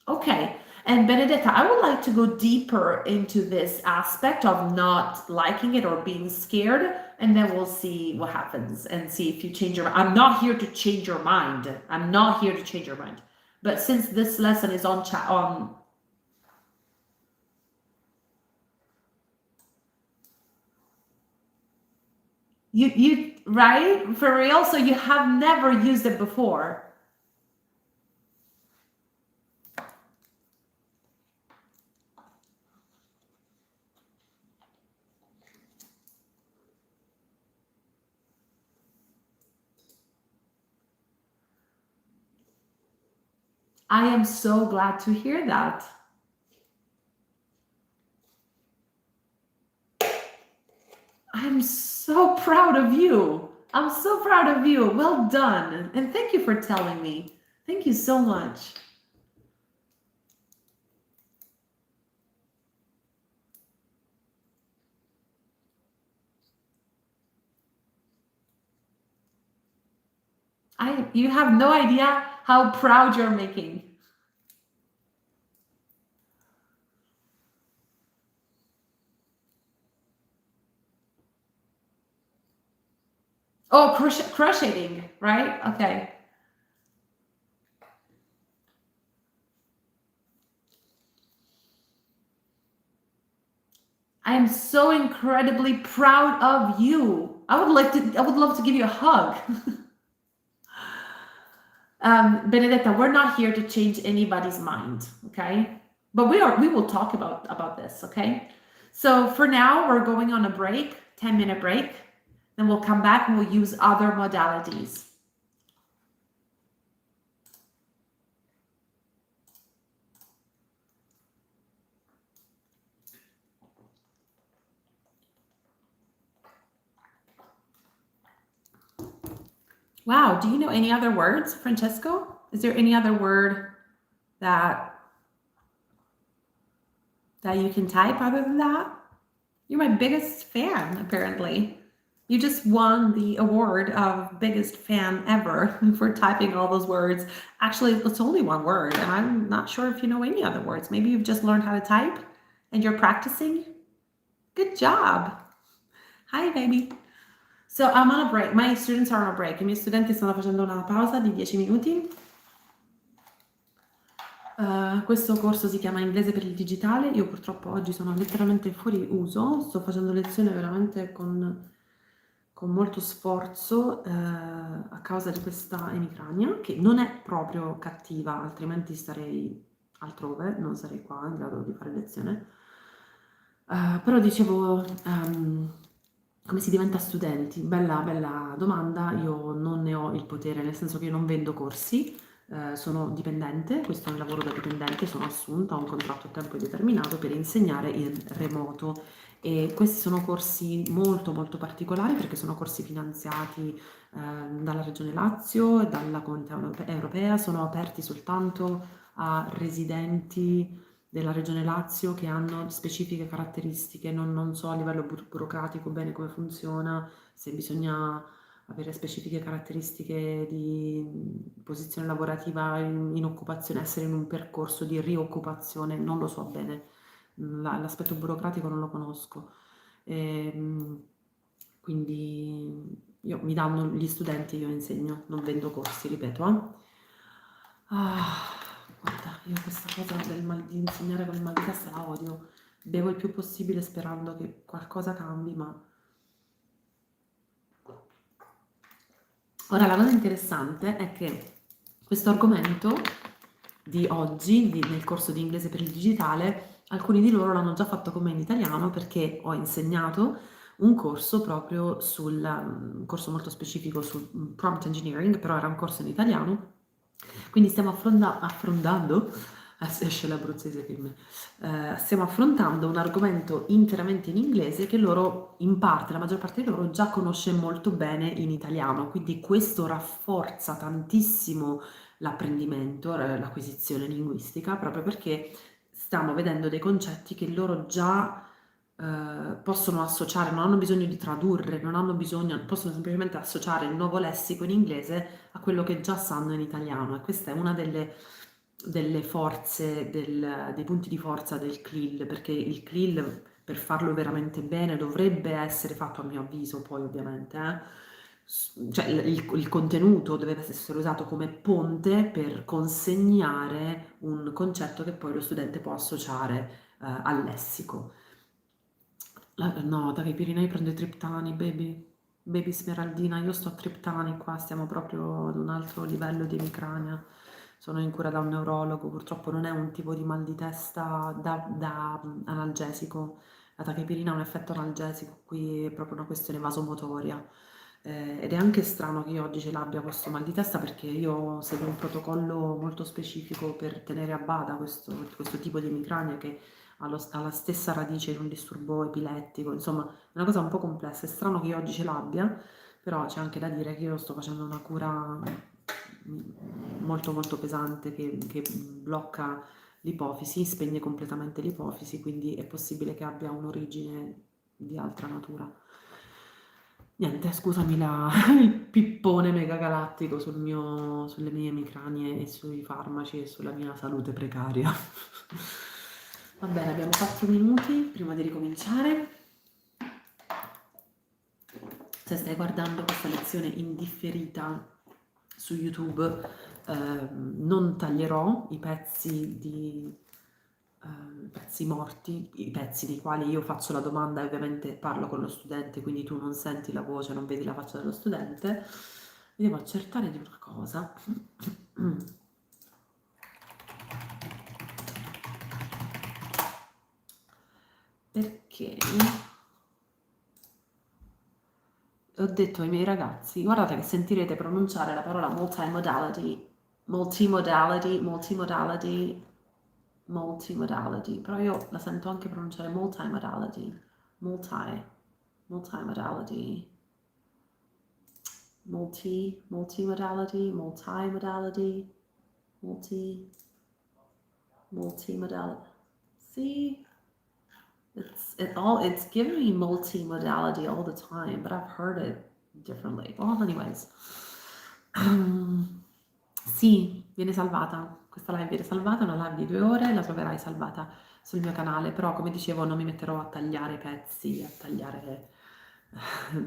Okay. And Benedetta, I would like to go deeper into this aspect of not liking it or being scared, and then we'll see what happens and see if you change your mind. I'm not here to change your mind. I'm not here to change your mind. But since this lesson is on chat on you right? For real? So you have never used it before. I am so glad to hear that. I'm so proud of you. I'm so proud of you. Well done. And thank you for telling me. Thank you so much. You have no idea how proud you're making. Oh, crocheting, right? Okay. I am so incredibly proud of you. I would love to give you a hug. Benedetta, we're not here to change anybody's mind, okay? But we will talk about this, okay? So for now, we're going on a break, 10-minute break. Then we'll come back and we'll use other modalities. Wow, do you know any other words, Francesco? Is there any other word that you can type other than that? You're my biggest fan, apparently. You just won the award of biggest fan ever for typing all those words. Actually, it's only one word, and I'm not sure if you know any other words. Maybe you've just learned how to type and you're practicing. Good job. Hi, baby. So I'm on a break. My students are on a break. I miei studenti stanno facendo una pausa di 10 minuti. Questo corso si chiama Inglese per il digitale. Io purtroppo oggi sono letteralmente fuori uso. Sto facendo lezione veramente con molto sforzo a causa di questa emicrania, che non è proprio cattiva, altrimenti starei altrove, non sarei qua in grado di fare lezione. Però dicevo, come si diventa studenti? Bella domanda. Io non ne ho il potere, nel senso che io non vendo corsi, sono dipendente, questo è un lavoro da dipendente, sono assunta, ho un contratto a tempo indeterminato per insegnare in remoto. E questi sono corsi molto particolari perché sono corsi finanziati dalla Regione Lazio e dalla Comunità Europea, sono aperti soltanto a residenti della Regione Lazio che hanno specifiche caratteristiche, non so a livello burocratico bene come funziona, se bisogna avere specifiche caratteristiche di posizione lavorativa in occupazione, essere in un percorso di rioccupazione, non lo so bene, l'aspetto burocratico non lo conosco. Quindi mi danno gli studenti, io insegno, non vendo corsi, ripeto. Guarda, io questa cosa di insegnare con il mal di testa la odio. Bevo il più possibile sperando che qualcosa cambi, ma... Ora, la cosa interessante è che questo argomento di oggi, nel corso di Inglese per il digitale, alcuni di loro l'hanno già fatto con me in italiano perché ho insegnato un corso proprio un corso molto specifico sul prompt engineering, però era un corso in italiano. Quindi stiamo affrontando Esce l'abruzzese film. Stiamo affrontando un argomento interamente in inglese che loro, in parte, la maggior parte di loro già conosce molto bene in italiano, quindi questo rafforza tantissimo l'apprendimento, l'acquisizione linguistica, proprio perché stiamo vedendo dei concetti che loro già possono associare, non hanno bisogno di tradurre, non hanno bisogno, possono semplicemente associare il nuovo lessico in inglese a quello che già sanno in italiano e questa è una delle forze, dei punti di forza del CLIL, perché il CLIL per farlo veramente bene dovrebbe essere fatto a mio avviso, poi ovviamente, cioè il contenuto deve essere usato come ponte per consegnare un concetto che poi lo studente può associare al lessico. No, dai, Pirinei prende triptani, baby. Baby Smeraldina, io sto a triptani qua, stiamo proprio ad un altro livello di emicrania. Sono in cura da un neurologo, purtroppo non è un tipo di mal di testa da analgesico. La tachipirina ha un effetto analgesico, qui è proprio una questione vasomotoria. Ed è anche strano che io oggi ce l'abbia questo mal di testa perché io seguo un protocollo molto specifico per tenere a bada questo tipo di emicrania che ha la stessa radice in un disturbo epilettico, insomma, è una cosa un po' complessa. È strano che io oggi ce l'abbia, però c'è anche da dire che io sto facendo una cura molto molto pesante che blocca l'ipofisi, spegne completamente l'ipofisi, quindi è possibile che abbia un'origine di altra natura. Niente, scusami il pippone megagalattico sulle mie emicranie e sui farmaci e sulla mia salute precaria. Va bene, abbiamo 4 minuti prima di ricominciare. Se stai guardando questa lezione indifferita su YouTube, non taglierò i pezzi morti, i pezzi nei quali io faccio la domanda e ovviamente parlo con lo studente, quindi tu non senti la voce, non vedi la faccia dello studente. Mi devo accertare di una cosa. Perché ho detto ai miei ragazzi, guardate che sentirete pronunciare la parola multimodality, multimodality, multimodality, multimodality, però io la sento anche pronunciare multimodality, multimodality, multimodality, multimodality. See, it's giving me multimodality all the time, but I've heard it differently. Well, anyways. Sì, viene salvata. Questa live viene salvata, è una live di 2 ore, la troverai salvata sul mio canale, però come dicevo non mi metterò a tagliare pezzi, a tagliare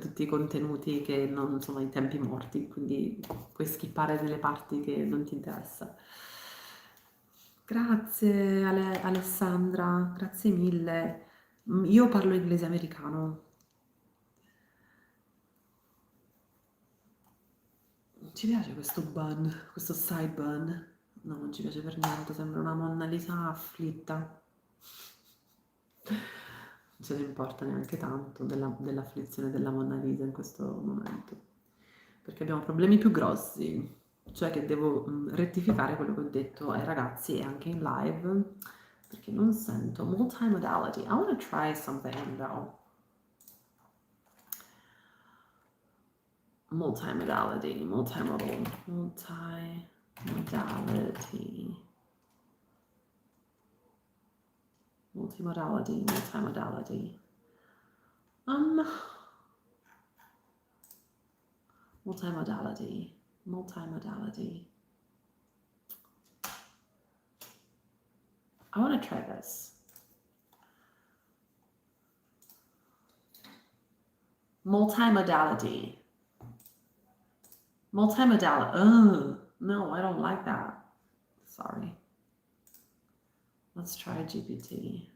tutti i contenuti che non sono i tempi morti, quindi puoi skippare delle parti che non ti interessa. Grazie Alessandra, grazie mille. Io parlo inglese americano. Ci piace questo bun, questo side bun? No, non ci piace per niente, sembra una Monna Lisa afflitta. Non ce ne importa neanche tanto dell'afflizione della Monna Lisa in questo momento, perché abbiamo problemi più grossi, cioè che devo rettificare quello che ho detto ai ragazzi e anche in live, perché non sento multimodality. I want to try something though. Multimodality, multimodality. Multimodality. Um, multimodality. I want to try this. Multimodality. Ugh, no, I don't like that. Sorry. Let's try GPT.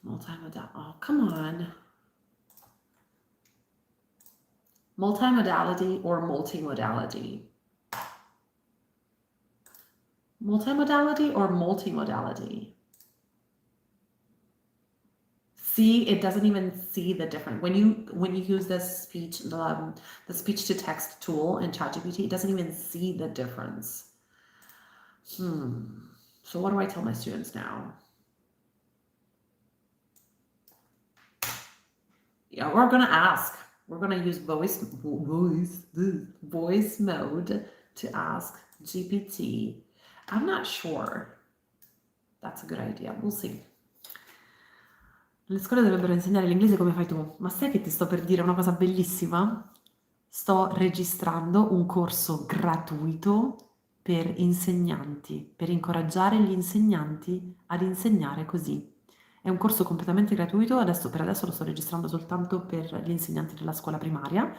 Multimodality. Oh, come on. Multimodality or multimodality? Multimodality or multimodality? See, it doesn't even see the difference. When you use the speech to text tool in ChatGPT, it doesn't even see the difference. So what do I tell my students now? Yeah, we're gonna ask. We're gonna use voice mode to ask GPT. I'm not sure. That's a good idea. We'll see. Le scuole dovrebbero insegnare l'inglese come fai tu. Ma sai che ti sto per dire una cosa bellissima? Sto registrando un corso gratuito per insegnanti, per incoraggiare gli insegnanti ad insegnare così. È un corso completamente gratuito, per adesso lo sto registrando soltanto per gli insegnanti della scuola primaria,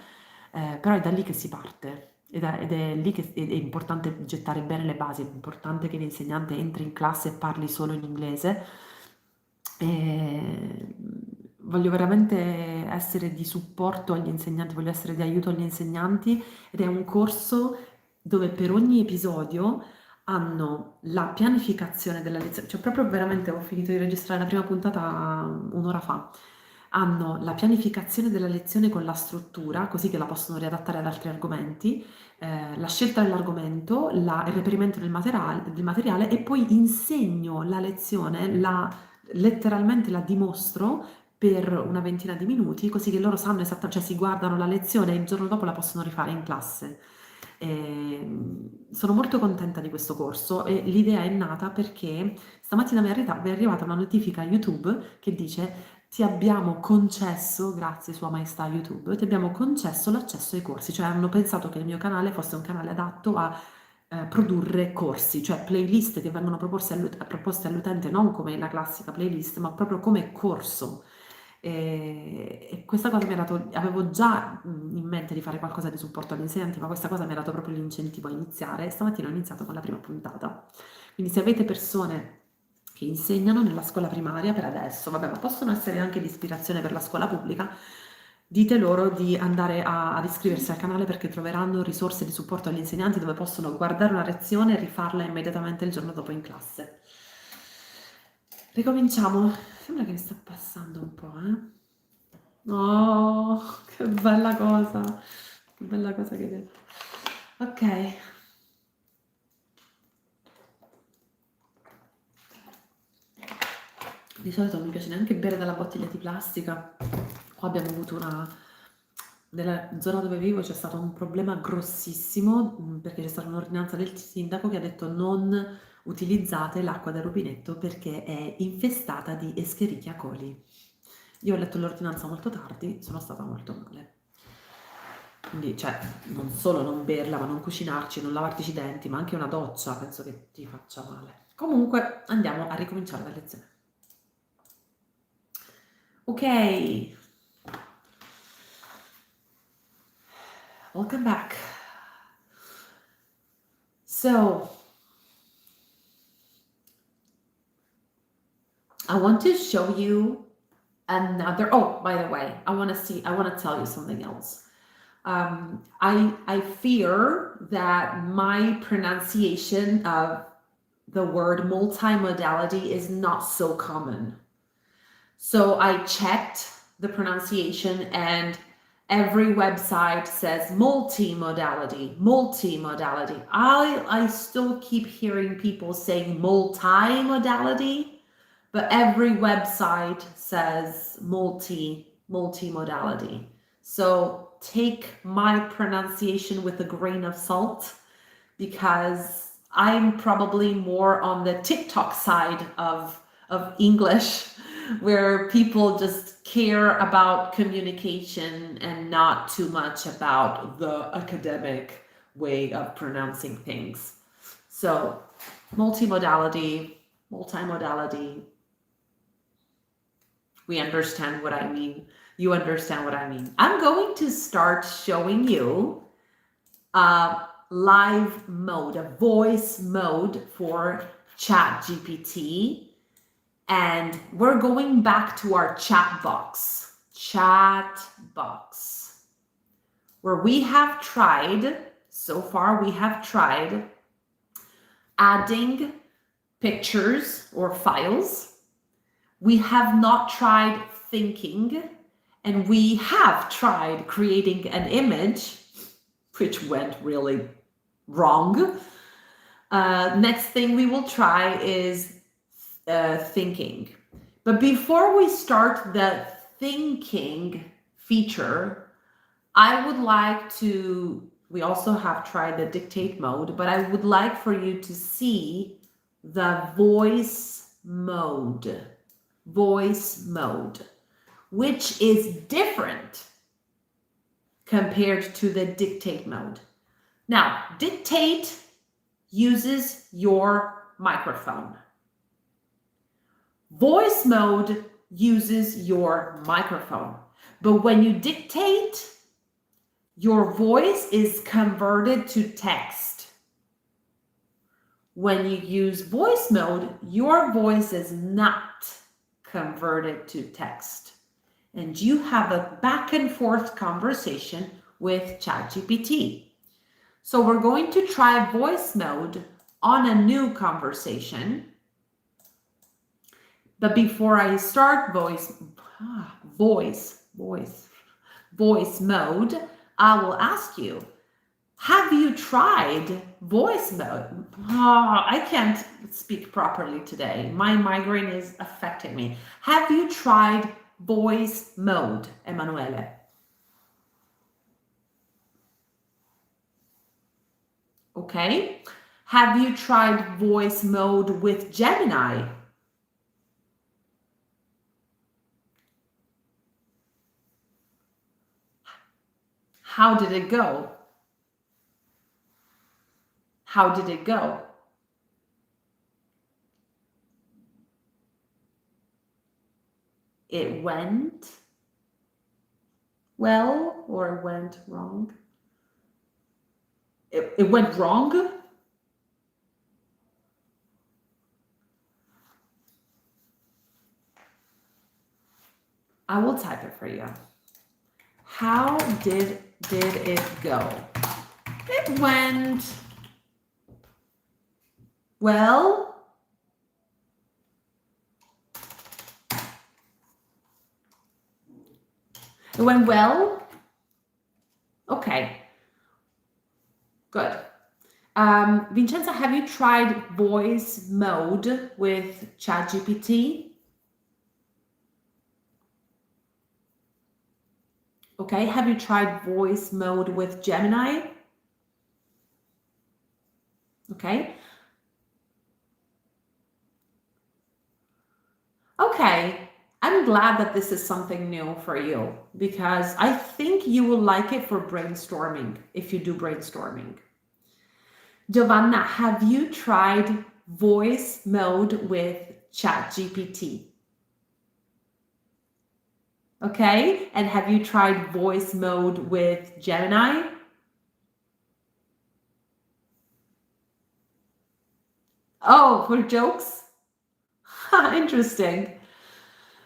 però è da lì che si parte. Ed è lì che è importante gettare bene le basi, è importante che l'insegnante entri in classe e parli solo in inglese. E voglio veramente essere di supporto agli insegnanti, voglio essere di aiuto agli insegnanti ed è un corso dove per ogni episodio hanno la pianificazione della lezione, cioè proprio veramente ho finito di registrare la prima puntata un'ora fa. Hanno la pianificazione della lezione con la struttura, così che la possono riadattare ad altri argomenti, la scelta dell'argomento, il reperimento del materiale e poi insegno la lezione, letteralmente la dimostro per una ventina di minuti, così che loro sanno esattamente, cioè si guardano la lezione e il giorno dopo la possono rifare in classe. Sono molto contenta di questo corso e l'idea è nata perché stamattina mi è arrivata una notifica a YouTube che dice ti abbiamo concesso, grazie Sua Maestà YouTube, ti abbiamo concesso l'accesso ai corsi, cioè hanno pensato che il mio canale fosse un canale adatto a produrre corsi, cioè playlist che vengono proposte all'utente non come la classica playlist, ma proprio come corso. E questa cosa avevo già in mente di fare qualcosa di supporto agli insegnanti, ma questa cosa mi ha dato proprio l'incentivo a iniziare e stamattina ho iniziato con la prima puntata. Quindi se avete persone che insegnano nella scuola primaria per adesso, vabbè, ma possono essere anche di ispirazione per la scuola pubblica, dite loro di andare ad iscriversi al canale perché troveranno risorse di supporto agli insegnanti dove possono guardare una lezione e rifarla immediatamente il giorno dopo in classe. Ricominciamo. Sembra che mi sta passando un po', eh? Oh, che bella cosa. Che bella cosa che hai detto. Ok. Di solito non mi piace neanche bere dalla bottiglia di plastica. Qua abbiamo avuto nella zona dove vivo c'è stato un problema grossissimo perché c'è stata un'ordinanza del sindaco che ha detto non utilizzate l'acqua del rubinetto perché è infestata di Escherichia coli. Io ho letto l'ordinanza molto tardi, sono stata molto male. Quindi, cioè, non solo non berla, ma non cucinarci, non lavartici i denti, ma anche una doccia penso che ti faccia male. Comunque, andiamo a ricominciare la lezione. Ok. Welcome back. So, I want to show you another, oh, by the way, I want to tell you something else. I fear that my pronunciation of the word multimodality is not so common. So I checked the pronunciation and every website says multimodality. I still keep hearing people saying multimodality, but every website says multimodality. So take my pronunciation with a grain of salt because I'm probably more on the TikTok side of English where people just care about communication and not too much about the academic way of pronouncing things. So multimodality, we understand what I mean. You understand what I mean. I'm going to start showing you a live mode, a voice mode for ChatGPT. And we're going back to our chat box, where we have tried, so far we have tried adding pictures or files, We have not tried thinking, and we have tried creating an image, which went really wrong. Next thing we will try is thinking. But before we start the thinking feature, I would like to, we also have tried the dictate mode, but I would like for you to see the voice mode, which is different compared to the dictate mode. Now, dictate uses your microphone. Voice mode uses your microphone. But when you dictate, your voice is converted to text. When you use voice mode, your voice is not converted to text. And you have a back and forth conversation with ChatGPT. So we're going to try voice mode on a new conversation. But before I start voice mode, I will ask you, have you tried voice mode? I can't speak properly today. My migraine is affecting me. Have you tried voice mode, Emanuele? Okay. Have you tried voice mode with Gemini? How did it go? How did it go? It went well or went wrong? It went wrong? I will type it for you. How did it go? It went well. It went well. Okay. Good. Vincenza, have you tried voice mode with ChatGPT? Okay. Have you tried voice mode with Gemini? Okay. Okay. I'm glad that this is something new for you because I think you will like it for brainstorming if you do brainstorming. Giovanna, have you tried voice mode with ChatGPT? Okay, and have you tried voice mode with Gemini? Oh, for jokes? Interesting.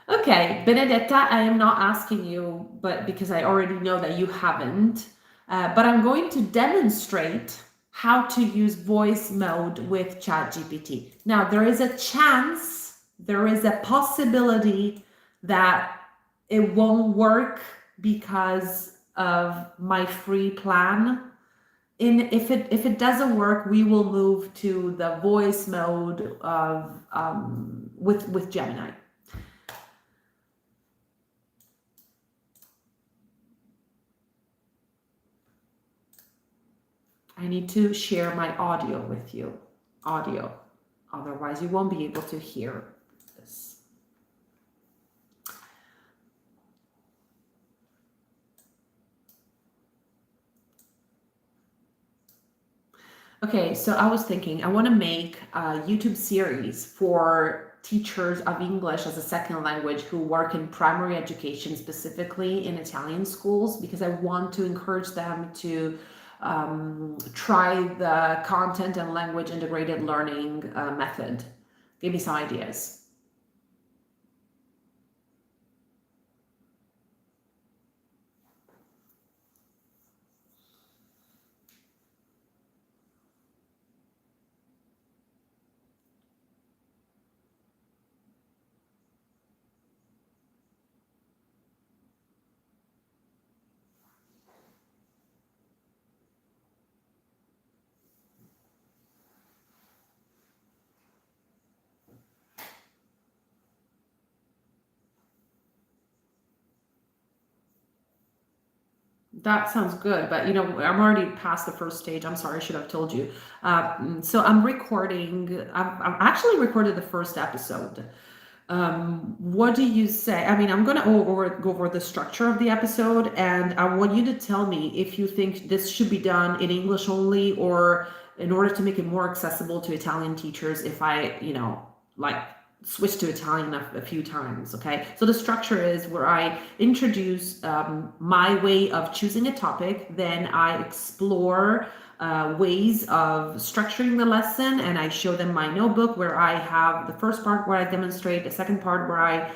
Okay, Benedetta, I am not asking you, but because I already know that you haven't, but I'm going to demonstrate how to use voice mode with ChatGPT. Now, there is a chance, there is a possibility that it won't work because of my free plan. If it doesn't work, we will move to the voice mode of with Gemini. I need to share my audio with you. Audio. Otherwise, you won't be able to hear this. Okay, so I was thinking I want to make a YouTube series for teachers of English as a second language who work in primary education, specifically in Italian schools, because I want to encourage them to try the content and language integrated learning method. Give me some ideas. That sounds good, but you know, I'm already past the first stage. I'm sorry, I should have told you. So I'm recording. I've actually recorded the first episode. What do you say? I mean, I'm gonna go over the structure of the episode, and I want you to tell me if you think this should be done in English only, or in order to make it more accessible to Italian teachers, if I, you know, like switch to Italian a few times. Okay, so the structure is where I introduce my way of choosing a topic, then I explore ways of structuring the lesson, and I show them my notebook where I have the first part where I demonstrate, the second part where I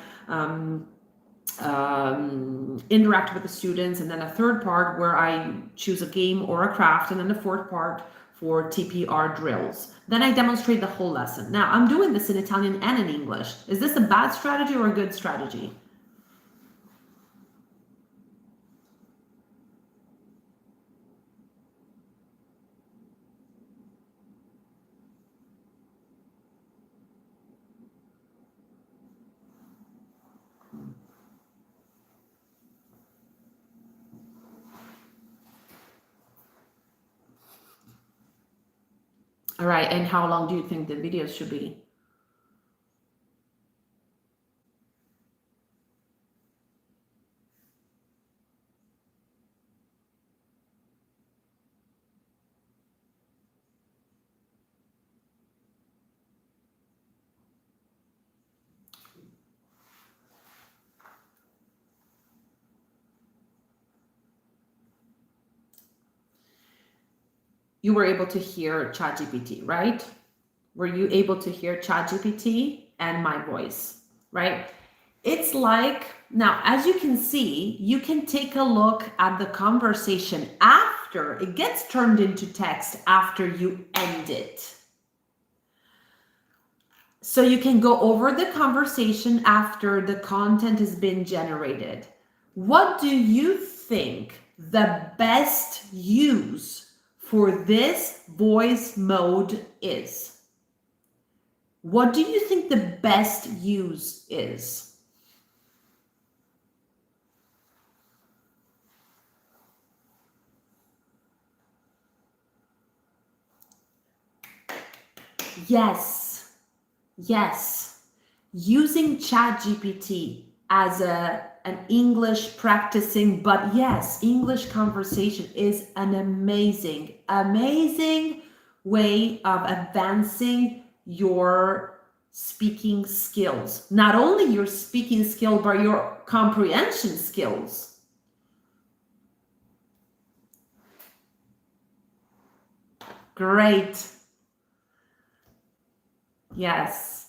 interact with the students, and then a third part where I choose a game or a craft, and then the fourth part for TPR drills. Then I demonstrate the whole lesson. Now, I'm doing this in Italian and in English. Is this a bad strategy or a good strategy? All right, and how long do you think the videos should be? You were able to hear ChatGPT, right? Were you able to hear ChatGPT and my voice, right? It's like, now, as you can see, you can take a look at the conversation after it gets turned into text after you end it. So you can go over the conversation after the content has been generated. What do you think the best use for this voice mode is? What do you think the best use is? Yes, yes. Using ChatGPT as an English practicing, but yes, English conversation is an amazing way of advancing your speaking skills. Not only your speaking skill, but your comprehension skills. Great. Yes.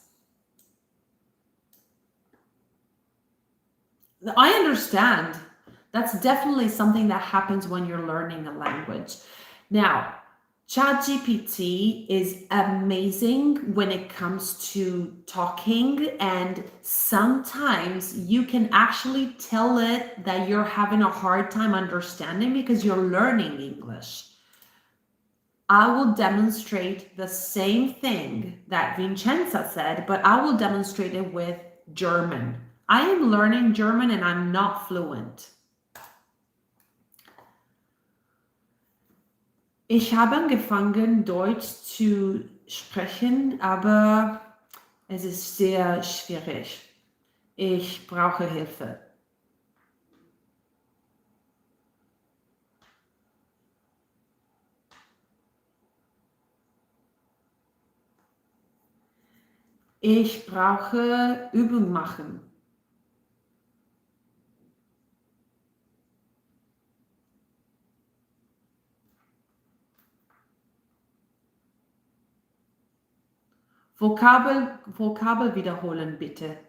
I understand. That's definitely something that happens when you're learning a language. Now, ChatGPT is amazing when it comes to talking, and sometimes you can actually tell it that you're having a hard time understanding because you're learning English. I will demonstrate the same thing that Vincenza said, but I will demonstrate it with German. I am learning German and I'm not fluent. Ich habe angefangen, Deutsch zu sprechen, aber es ist sehr schwierig. Ich brauche Hilfe. Ich brauche Übung machen. Vokabel wiederholen, bitte.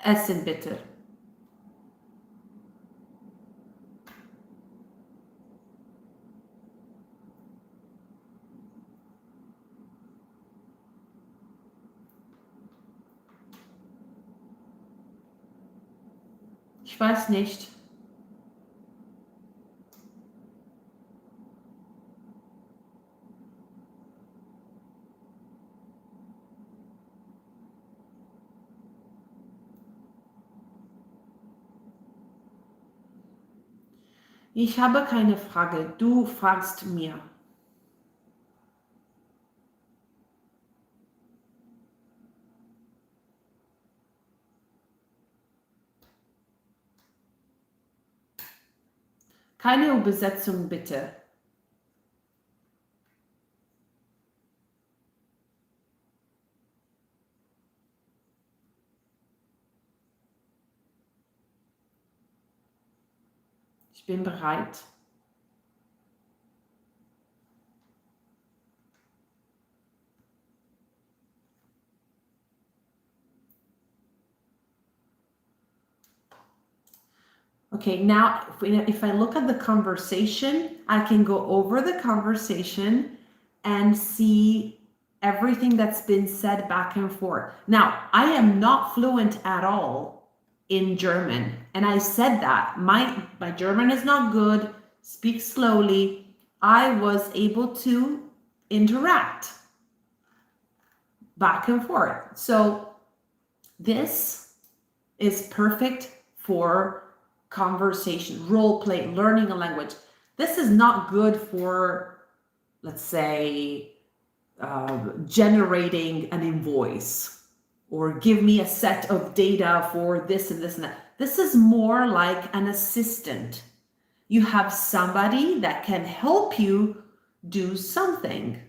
Essen, bitte. Ich weiß nicht. Ich habe keine Frage. Du fragst mir. Keine Übersetzung bitte. Ich bin bereit. Okay, now if I look at the conversation, I can go over the conversation and see everything that's been said back and forth. Now, I am not fluent at all in German, and I said that. My German is not good, speak slowly. I was able to interact back and forth. So this is perfect for conversation, role play, learning a language. This is not good for, let's say, generating an invoice or give me a set of data for this and this and that. This is more like an assistant. You have somebody that can help you do something.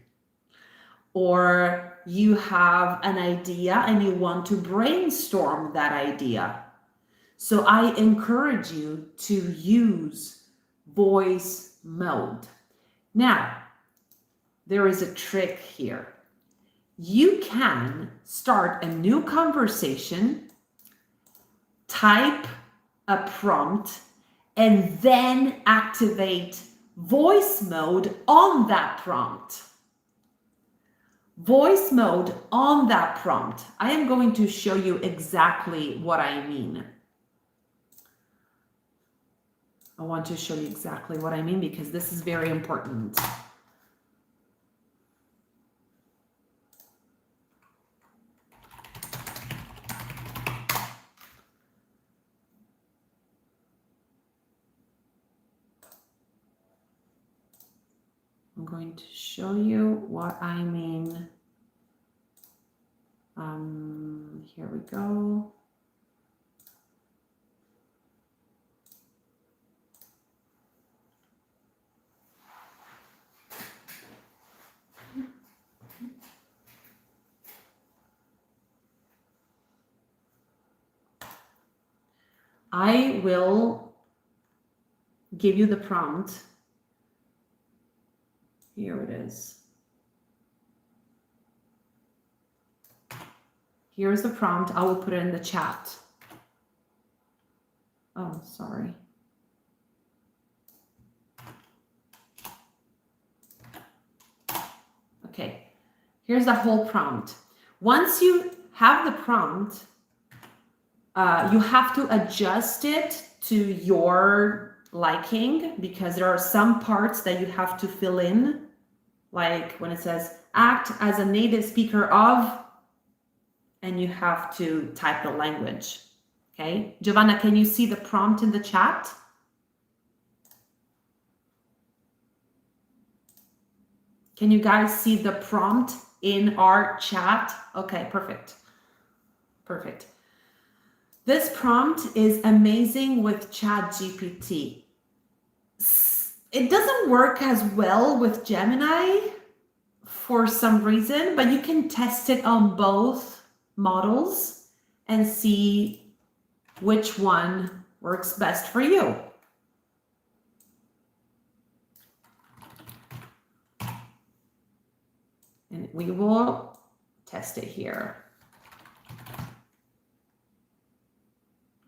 Or you have an idea and you want to brainstorm that idea. So I encourage you to use voice mode. Now, there is a trick here. You can start a new conversation, type a prompt, and then activate voice mode on that prompt. Voice mode on that prompt. I am going to show you exactly what I mean. I want to show you exactly what I mean because this is very important. I'm going to show you what I mean. Here we go. I will give you the prompt. Here it is. Here's the prompt. I will put it in the chat. Oh, sorry. Okay, here's the whole prompt. Once you have the prompt, you have to adjust it to your liking because there are some parts that you have to fill in, like when it says act as a native speaker of, and you have to type the language. Okay, Giovanna, can you see the prompt in the chat? Can you guys see the prompt in our chat? Okay, perfect. Perfect. This prompt is amazing with ChatGPT. It doesn't work as well with Gemini for some reason, but you can test it on both models and see which one works best for you. And we will test it here.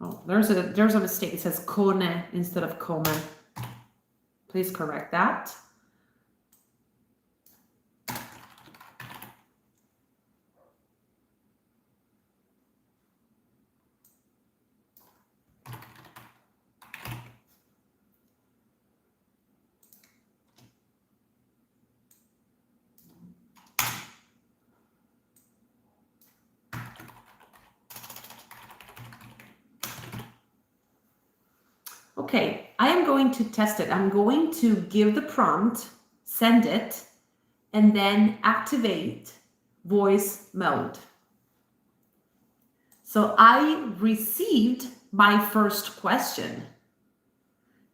Oh, there's a mistake. It says cone instead of come. Please correct that. Okay, I am going to test it. I'm going to give the prompt, send it, and then activate voice mode. So I received my first question.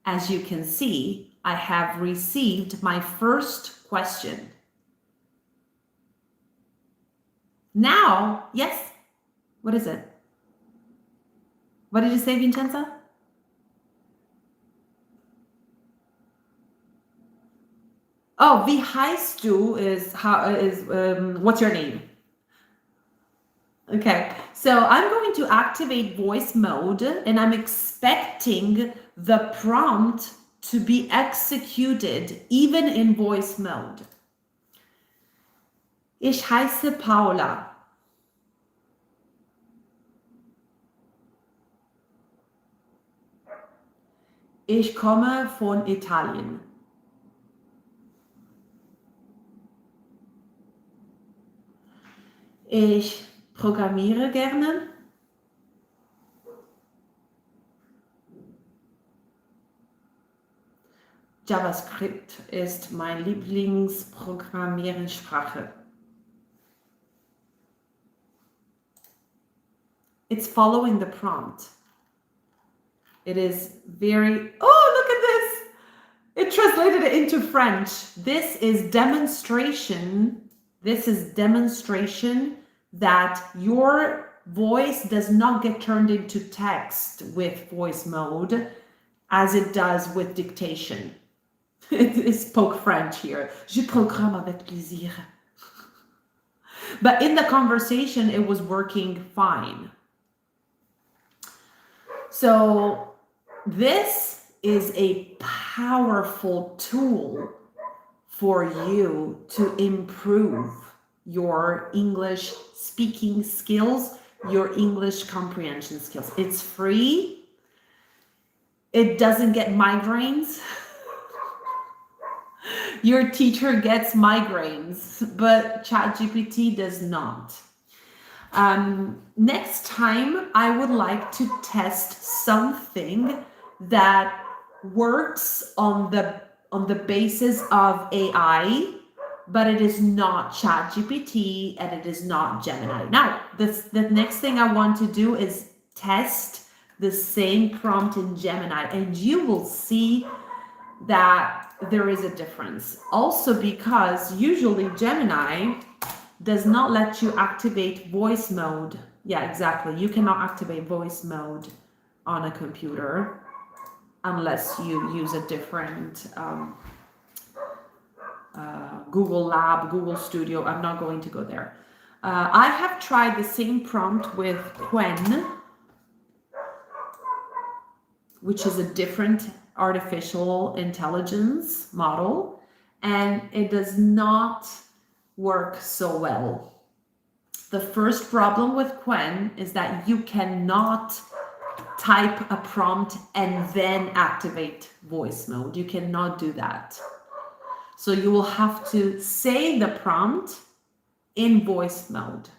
As you can see, I have received my first question. Now, yes, what is it? What did you say, Vincenza? Oh, wie heißt du is what's your name? Okay, so I'm going to activate voice mode and I'm expecting the prompt to be executed even in voice mode. Ich heiße Paula. Ich komme von Italien. Ich programmiere gerne. JavaScript ist meine Lieblingsprogrammierungssprache. It's following the prompt. It is very, oh, look at this. It translated it into French. This is demonstration. This is demonstration that your voice does not get turned into text with voice mode as it does with dictation. It spoke French here. Je programme avec plaisir. But in the conversation, it was working fine. So this is a powerful tool for you to improve your English speaking skills, your English comprehension skills. It's free. It doesn't get migraines. Your teacher gets migraines, but ChatGPT does not. Next time, I would like to test something that works on the basis of AI, but it is not ChatGPT and it is not Gemini. Now, the next thing I want to do is test the same prompt in Gemini, and you will see that there is a difference. Also because usually Gemini does not let you activate voice mode. Yeah, exactly. You cannot activate voice mode on a computer unless you use a different Google Lab, Google Studio. I'm not going to go there. I have tried the same prompt with Quen, which is a different artificial intelligence model, and it does not work so well. The first problem with Quen is that you cannot type a prompt and then activate voice mode. You cannot do that. So you will have to say the prompt in voice mode,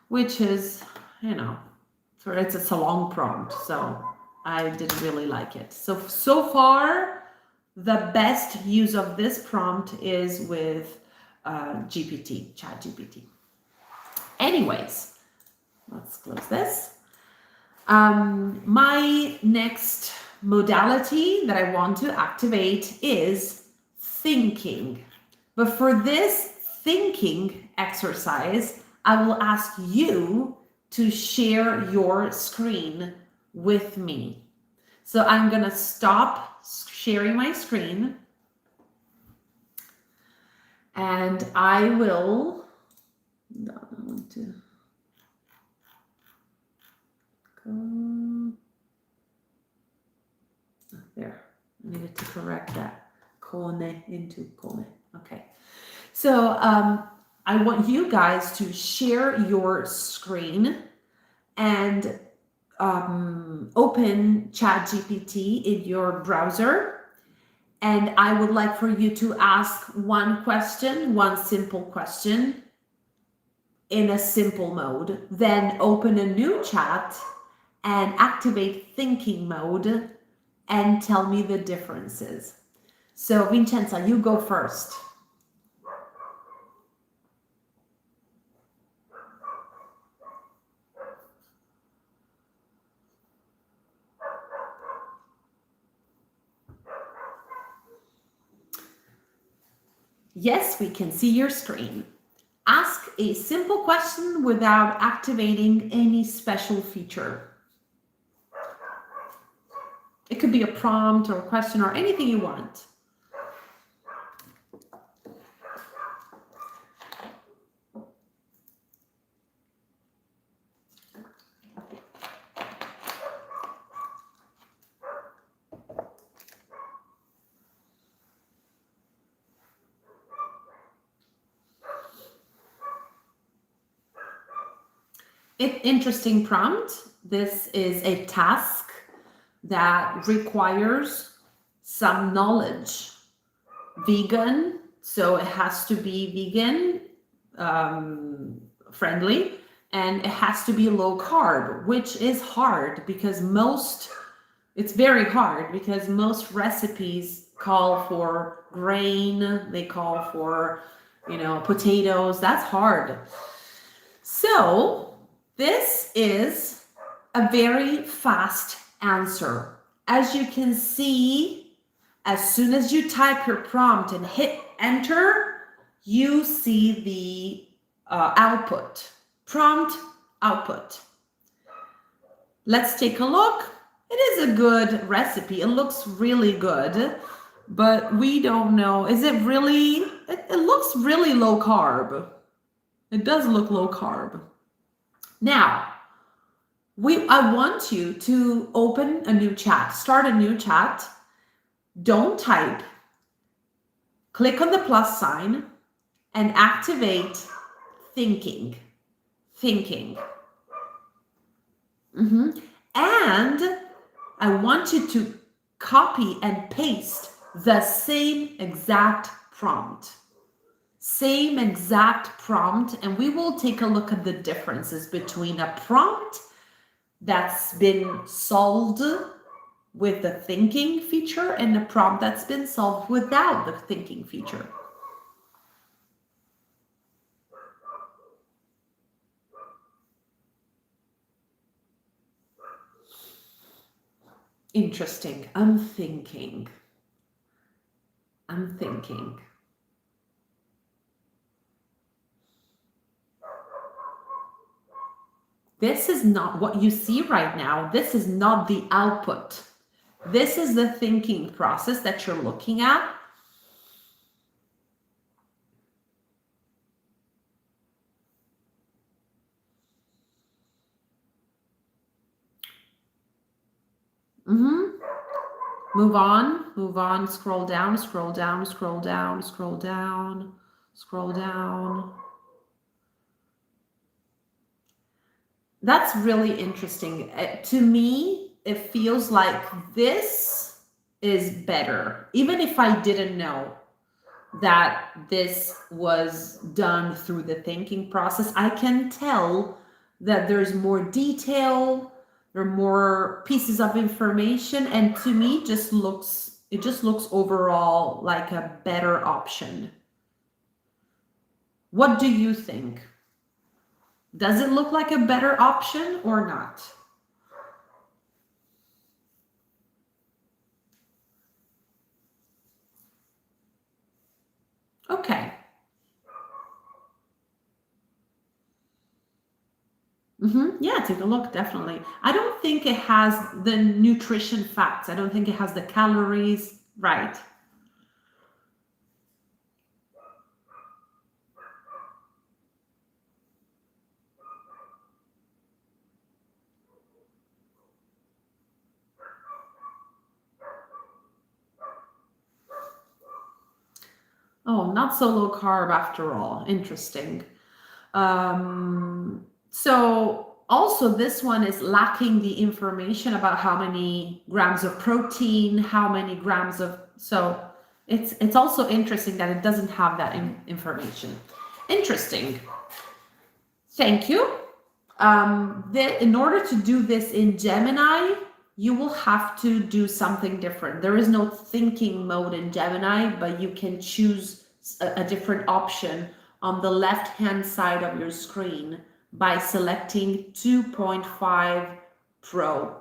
which is, it's a long prompt, so I didn't really like it. So far, the best use of this prompt is with ChatGPT. Anyways, let's close this. My next modality that I want to activate is thinking. But for this thinking exercise, I will ask you to share your screen with me. So I'm going to stop sharing my screen and I will, there, I needed to correct that. Cone into cone. Okay. So I want you guys to share your screen and open ChatGPT in your browser. And I would like for you to ask one simple question in a simple mode. Then open a new chat and activate thinking mode and tell me the differences. So Vincenza, you go first. Yes, we can see your screen. Ask a simple question without activating any special feature. It could be a prompt or a question or anything you want. Interesting prompt. This is a task that requires some knowledge. Vegan, so it has to be vegan friendly, and it has to be low carb, which is hard because it's very hard because most recipes call for grain, they call for, potatoes. That's hard. So this is a very fast answer. As you can see, as soon as you type your prompt and hit enter, you see the output, prompt output. Let's take a look. It is a good recipe. It looks really good, but we don't know. Is it really? It looks really low carb. It does look low carb. Now, I want you to open a new chat, start a new chat. Don't type. Click on the plus sign and activate thinking. And I want you to copy and paste the same exact prompt. And we will take a look at the differences between a prompt that's been solved with the thinking feature and a prompt that's been solved without the thinking feature. Interesting. I'm thinking. This is not what you see right now. This is not the output. This is the thinking process that you're looking at. Move on, scroll down. That's really interesting. To me, it feels like this is better. Even if I didn't know that this was done through the thinking process, I can tell that there's more detail, there are more pieces of information, and to me it just looks overall like a better option. What do you think? Does it look like a better option or not? Okay. Yeah, take a look, definitely. I don't think it has the nutrition facts. I don't think it has the calories. Right. Oh, not so low carb after all. Interesting. So also this one is lacking the information about how many grams of protein, how many grams of, so it's also interesting that it doesn't have that information. Interesting. Thank you. In order to do this in Gemini, you will have to do something different. There is no thinking mode in Gemini, but you can choose a different option on the left-hand side of your screen by selecting 2.5 Pro.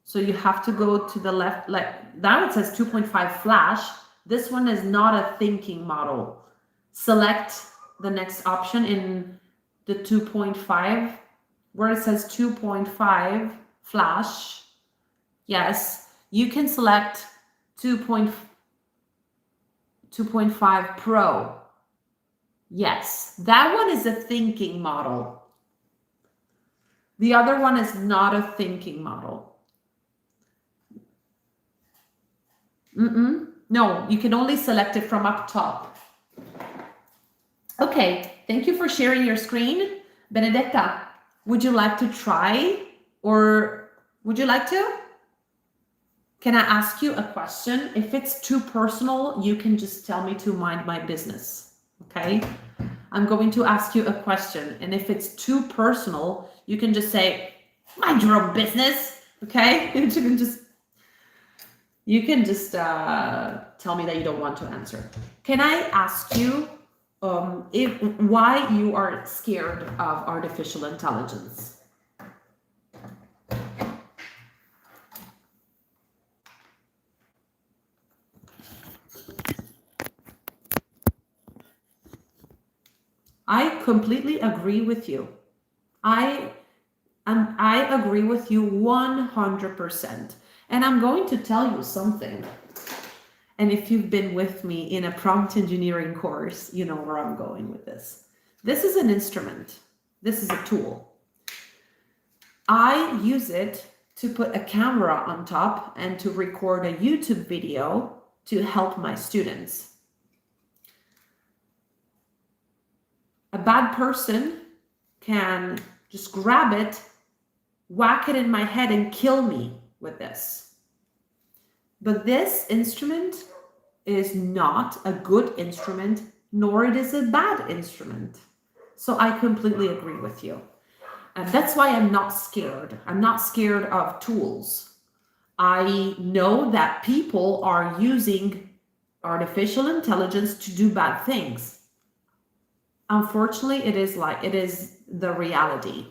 So you have to go to the left, like now it says 2.5 Flash. This one is not a thinking model. Select the next option in the 2.5, where it says 2.5 Flash. Yes, you can select 2.5 Pro. Yes, that one is a thinking model. The other one is not a thinking model. No, you can only select it from up top. Okay, thank you for sharing your screen. Benedetta, would you like to try, or would you like to? Can I ask you a question? If it's too personal, you can just tell me to mind my business, okay? I'm going to ask you a question, and if it's too personal, you can just say, mind your own business, okay? You can just tell me that you don't want to answer. Can I ask you why you are scared of artificial intelligence? I completely agree with you. I agree with you 100%. And I'm going to tell you something. And if you've been with me in a prompt engineering course, you know where I'm going with this. This is an instrument. This is a tool. I use it to put a camera on top and to record a YouTube video to help my students. A bad person can just grab it, whack it in my head, and kill me with this. But this instrument is not a good instrument, nor it is a bad instrument. So I completely agree with you. And that's why I'm not scared. I'm not scared of tools. I know that people are using artificial intelligence to do bad things. Unfortunately, it is the reality.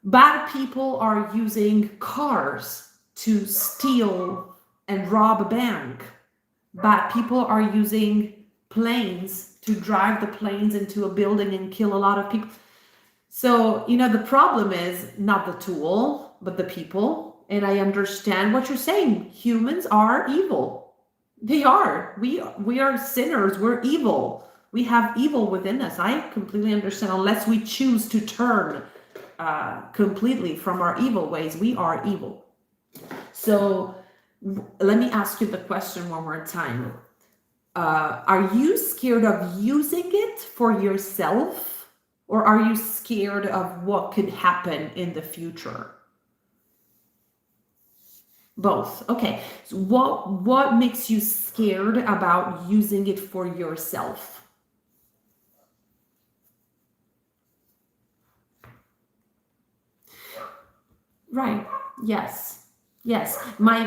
Bad people are using cars to steal and rob a bank. Bad people are using planes to drive the planes into a building and kill a lot of people. So, the problem is not the tool, but the people. And I understand what you're saying. Humans are evil. They are. We are sinners. We're evil. We have evil within us. I completely understand. Unless we choose to turn completely from our evil ways, we are evil. So let me ask you the question one more time. Are you scared of using it for yourself, or are you scared of what could happen in the future? Both. Okay. So what makes you scared about using it for yourself? Right. Yes. Yes. My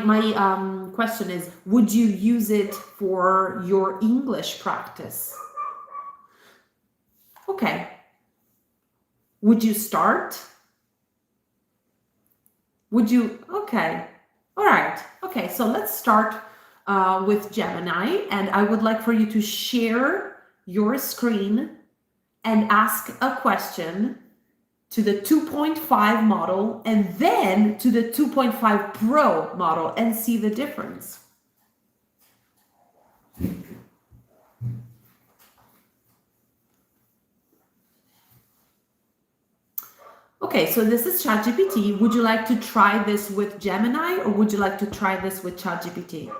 question is, would you use it for your English practice? Okay. Would you start? Would you? Okay. All right. Okay. So let's start with Gemini, and I would like for you to share your screen and ask a question to the 2.5 model and then to the 2.5 Pro model and see the difference. Okay, so this is ChatGPT. Would you like to try this with Gemini, or would you like to try this with ChatGPT?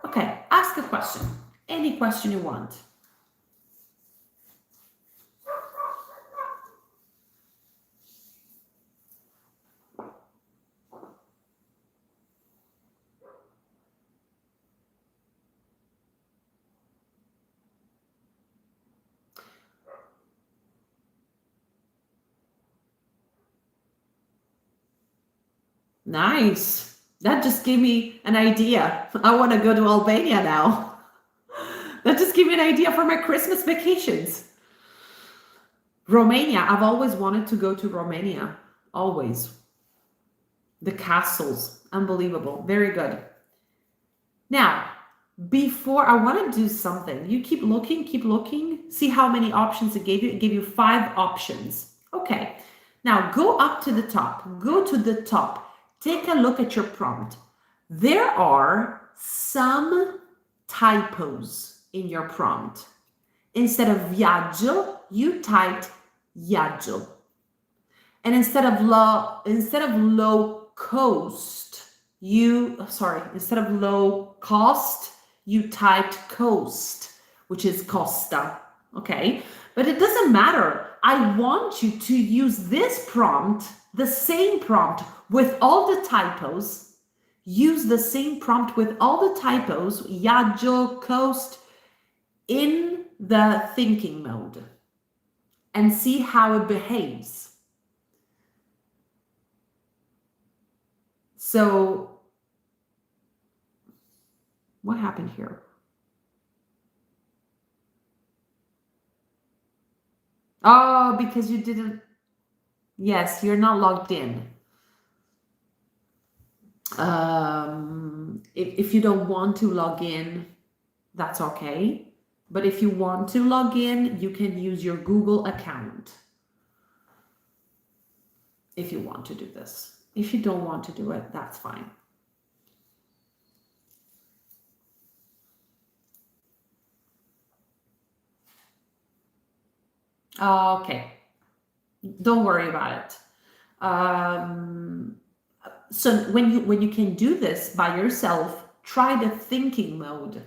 Okay, ask a question. Any question you want. Nice. That just gave me an idea. I want to go to Albania now. That just gave me an idea for my Christmas vacations. Romania. I've always wanted to go to Romania. Always. The castles. Unbelievable. Very good. Now, before I want to do something, you keep looking, see how many options it gave you. It gave you 5 options. Okay. Now go up to the top. Go to the top. Take a look at your prompt. There are some typos in your prompt. Instead of viaggio, you typed viaggio. And instead of low cost, instead of low cost, you typed coast, which is costa, okay? But it doesn't matter. I want you to use this prompt, the same prompt with all the typos. Use the same prompt with all the typos, viaggio, coast, in the thinking mode and see how it behaves. So what happened here? Oh, because you didn't. Yes, you're not logged in. If you don't want to log in, that's okay. But if you want to log in, you can use your Google account. If you want to do this. If you don't want to do it, that's fine. Okay. Don't worry about it. So when you can do this by yourself, try the thinking mode.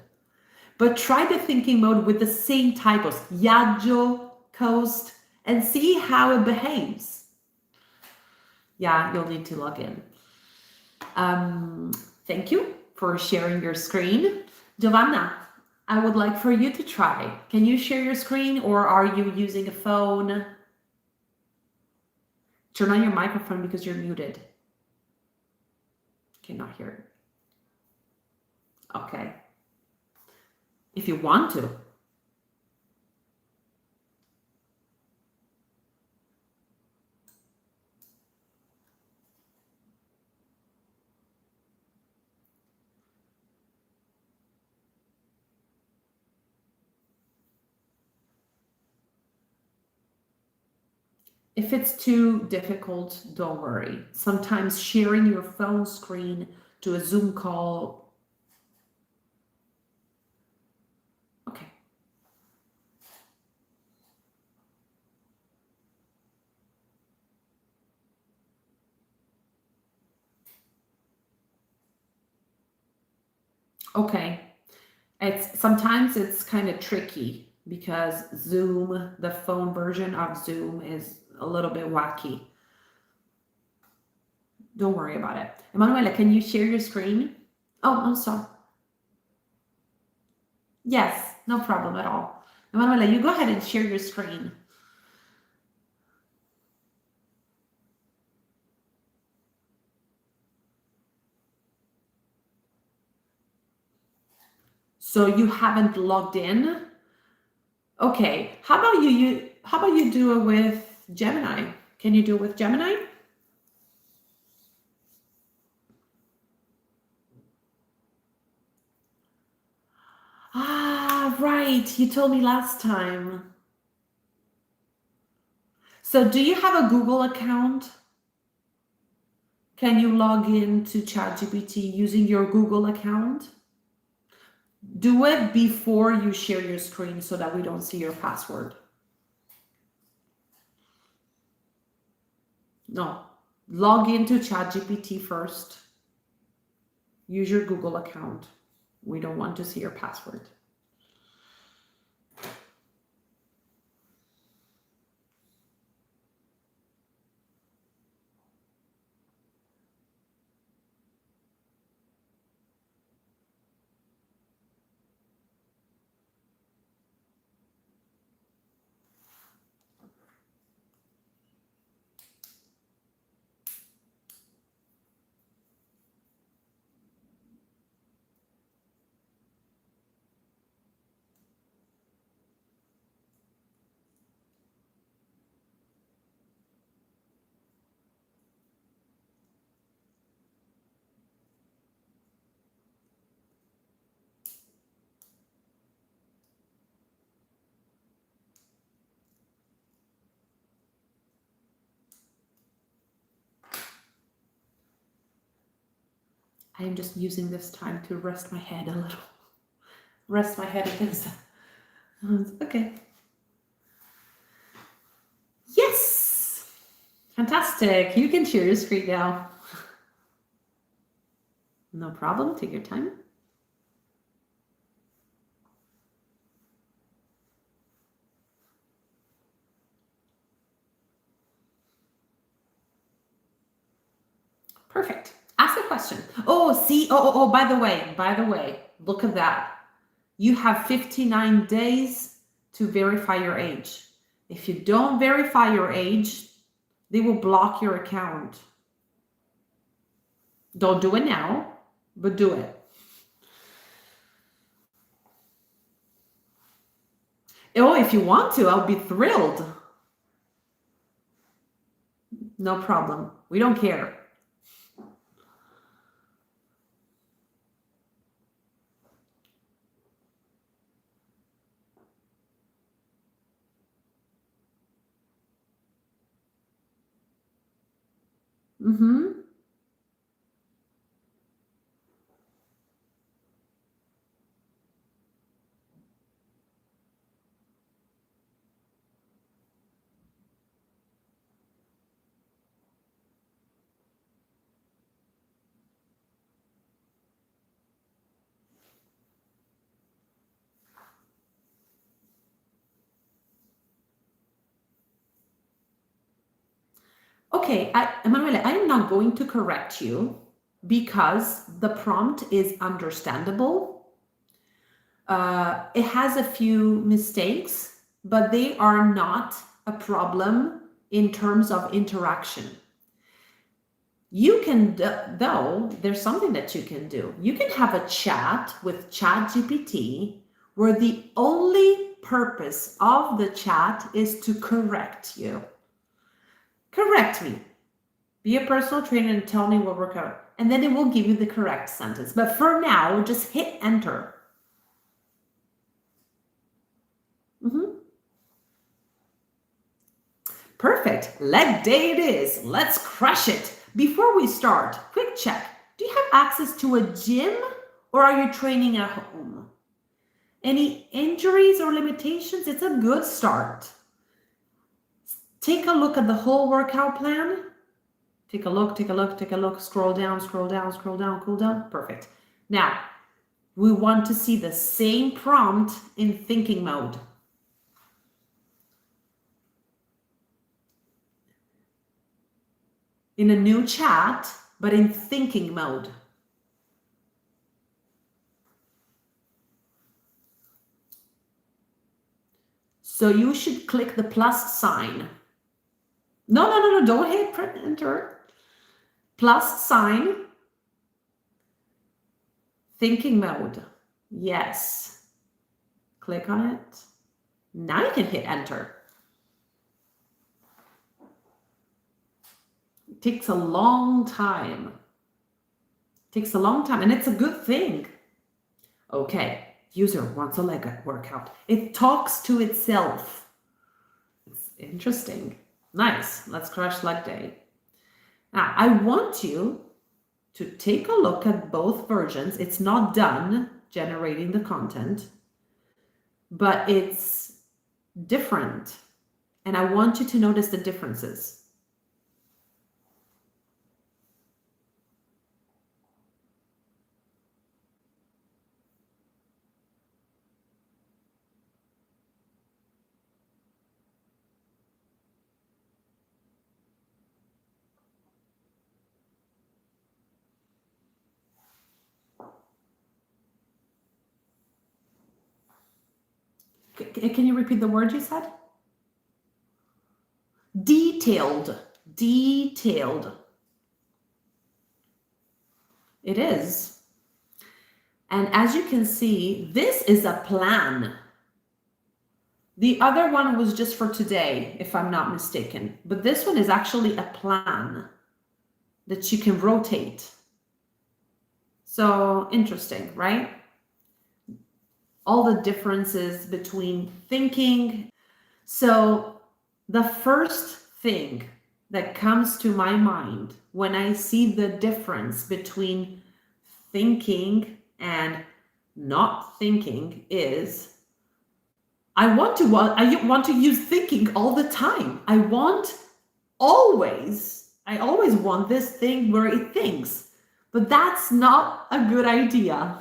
But try the thinking mode with the same typos, viaggio, coast, and see how it behaves. Yeah, you'll need to log in. Thank you for sharing your screen. Giovanna, I would like for you to try. Can you share your screen, or are you using a phone? Turn on your microphone because you're muted. Cannot hear it. Okay. If you want to. If it's too difficult, don't worry. Sometimes sharing your phone screen to a Zoom call. Okay. Okay. Sometimes it's kind of tricky because Zoom, the phone version of Zoom, is a little bit wacky. Don't worry about it. Emanuela, can you share your screen? Oh, I'm sorry. Yes, no problem at all. Emanuela, you go ahead and share your screen. So you haven't logged in? Okay. How about you do it with Gemini? Can you do it with Gemini? Ah, right. You told me last time. So do you have a Google account? Can you log in to ChatGPT using your Google account? Do it before you share your screen so that we don't see your password. No, log into ChatGPT first. Use your Google account. We don't want to see your password. I am just using this time to rest my head a little. Rest my head against that. Okay. Yes! Fantastic. You can share your screen now. No problem. Take your time. Perfect. Ask a question. Oh, see, by the way, look at that. You have 59 days to verify your age. If you don't verify your age, they will block your account. Don't do it now, but do it. Oh, if you want to, I'll be thrilled. No problem. We don't care. Mm-hmm. Okay, Emanuele, I am not going to correct you because the prompt is understandable. It has a few mistakes, but they are not a problem in terms of interaction. You can, though, there's something that you can do. You can have a chat with ChatGPT where the only purpose of the chat is to correct you. Correct me. Be a personal trainer and tell me what we're covering. And then it will give you the correct sentence. But for now, just hit enter. Perfect. Leg day it is. Let's crush it. Before we start, quick check. Do you have access to a gym or are you training at home? Any injuries or limitations? It's a good start. Take a look at the whole workout plan. Take a look, scroll down, cool down. Perfect. Now, we want to see the same prompt in thinking mode. In a new chat, but in thinking mode. So you should click the plus sign. No, don't hit enter. Plus sign. Thinking mode. Yes. Click on it. Now you can hit enter. It takes a long time. And it's a good thing. Okay. User wants a leg workout. It talks to itself. It's interesting. Nice. Let's crush leg day. Now, I want you to take a look at both versions. It's not done generating the content, but it's different. And I want you to notice the differences. Can you repeat the word you said? Detailed. It is. And as you can see, this is a plan. The other one was just for today, if I'm not mistaken. But this one is actually a plan that you can rotate. So interesting, right? All the differences between thinking. So the first thing that comes to my mind when I see the difference between thinking and not thinking is I want to use thinking all the time. I always want this thing where it thinks, but that's not a good idea.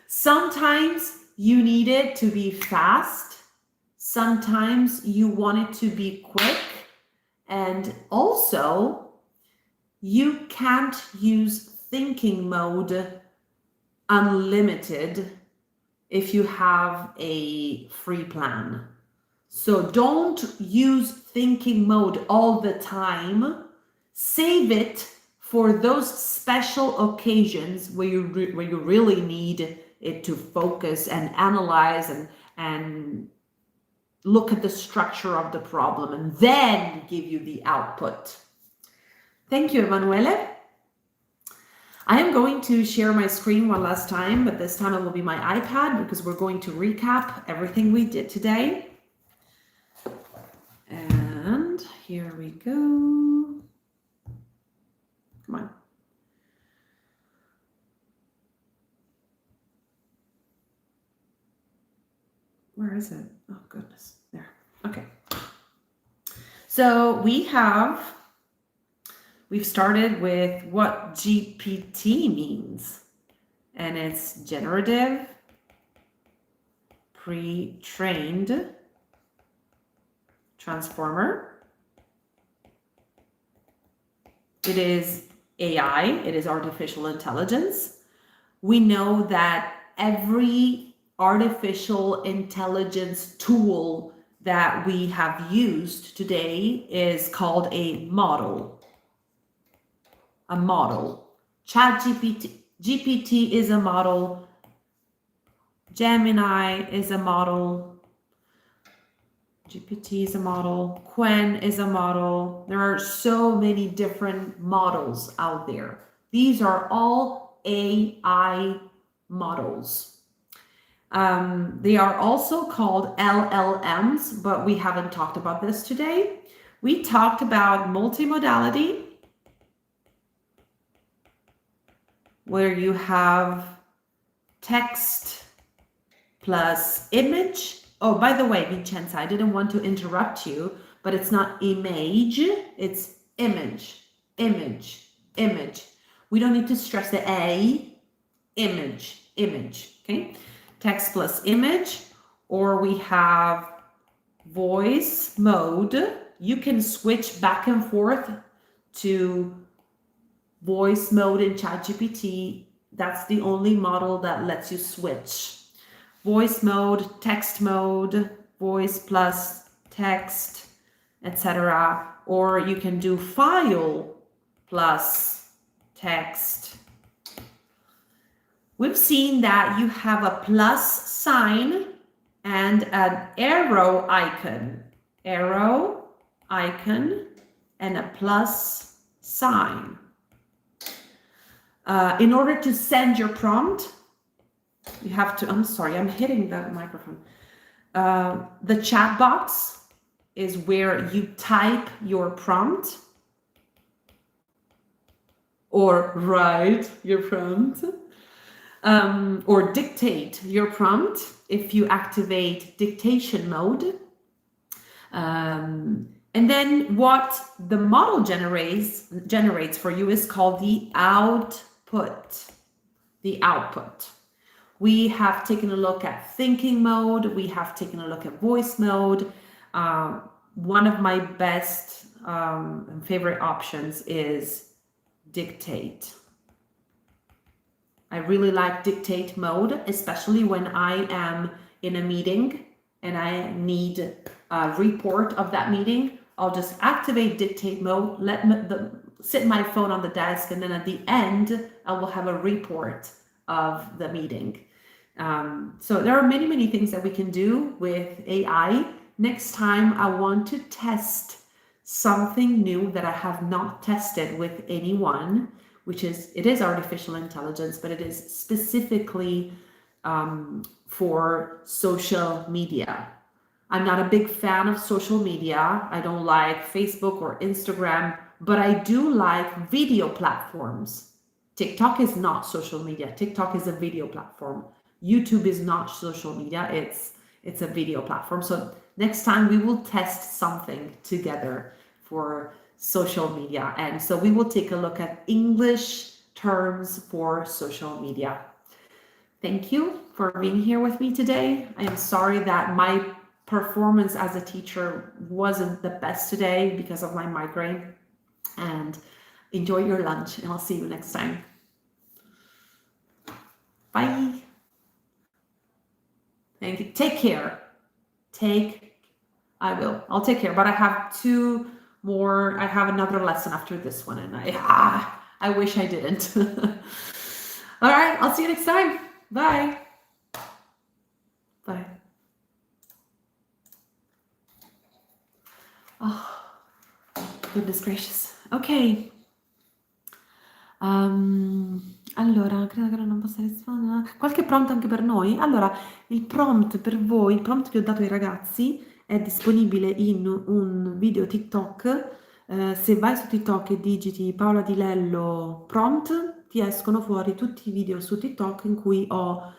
Sometimes you need it to be fast. Sometimes you want it to be quick. And also, you can't use thinking mode unlimited if you have a free plan. So don't use thinking mode all the time. Save it for those special occasions where you really need it to focus and analyze and look at the structure of the problem and then give you the output. Thank you, Emanuele. I am going to share my screen one last time, but this time it will be my iPad because we're going to recap everything we did today. And here we go. Come on. Where is it? Oh, goodness. There. Okay. So we've started with what GPT means. And it's generative, pre-trained transformer. It is AI, it is artificial intelligence. We know that every artificial intelligence tool that we have used today is called a model. A model. GPT is a model. Gemini is a model. GPT is a model. Quen is a model. There are so many different models out there. These are all AI models. They are also called LLMs, but we haven't talked about this today. We talked about multimodality, where you have text plus image. Oh, by the way, Vincenza, I didn't want to interrupt you, but it's not image, it's image, image, image. We don't need to stress the A, image, okay? Text plus image, or we have voice mode. You can switch back and forth to voice mode in ChatGPT. That's the only model that lets you switch. Voice mode, text mode, voice plus text, etc. Or you can do file plus text. We've seen that you have a plus sign and an arrow icon, and a plus sign. In order to send your prompt, you have to, I'm sorry, I'm hitting the microphone. The chat box is where you type your prompt or write your prompt or dictate your prompt if you activate dictation mode. And then what the model generates for you is called the output. The output. We have taken a look at thinking mode. We have taken a look at voice mode. One of my best and favorite options is dictate. I really like dictate mode, especially when I am in a meeting and I need a report of that meeting. I'll just activate dictate mode, sit my phone on the desk, and then at the end, I will have a report of the meeting. So there are many, many things that we can do with AI. Next time, I want to test something new that I have not tested with anyone, which is, it is artificial intelligence, but it is specifically for social media. I'm not a big fan of social media. I don't like Facebook or Instagram, but I do like video platforms. TikTok is not social media. TikTok is a video platform. YouTube is not social media. It's a video platform. So next time we will test something together for social media. And so we will take a look at English terms for social media. Thank you for being here with me today. I am sorry that my performance as a teacher wasn't the best today because of my migraine. And enjoy your lunch, and I'll see you next time. Bye. Thank you. Take care. I'll take care, but I have two more. I have another lesson after this one, and I wish I didn't. All right, I'll see you next time. Bye. Bye. Oh, goodness gracious. Ok. Allora, credo che non possa rispondere. Qualche prompt anche per noi? Allora, il prompt per voi, il prompt che ho dato ai ragazzi è disponibile in un video TikTok. Se vai su TikTok e digiti Paola Di Lello prompt, ti escono fuori tutti i video su TikTok in cui ho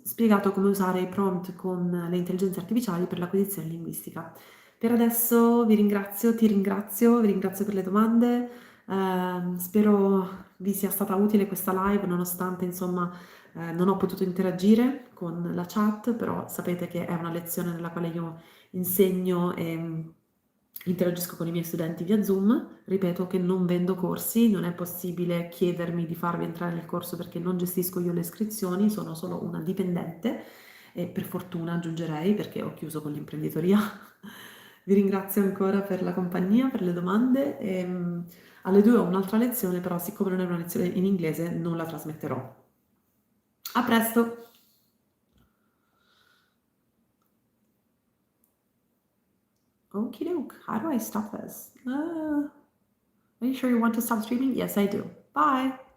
spiegato come usare i prompt con le intelligenze artificiali per l'acquisizione linguistica. Per adesso vi ringrazio, vi ringrazio per le domande. Spero vi sia stata utile questa live, nonostante insomma non ho potuto interagire con la chat, però sapete che è una lezione nella quale io insegno e interagisco con i miei studenti via Zoom. Ripeto che non vendo corsi, non è possibile chiedermi di farvi entrare nel corso perché non gestisco io le iscrizioni, sono solo una dipendente e per fortuna aggiungerei perché ho chiuso con l'imprenditoria. Vi ringrazio ancora per la compagnia, per le domande e alle 2 ho un'altra lezione, però siccome non è una lezione in inglese non la trasmetterò. A presto! Okie doke, how do I stop this? Are you sure you want to stop streaming? Yes, I do. Bye!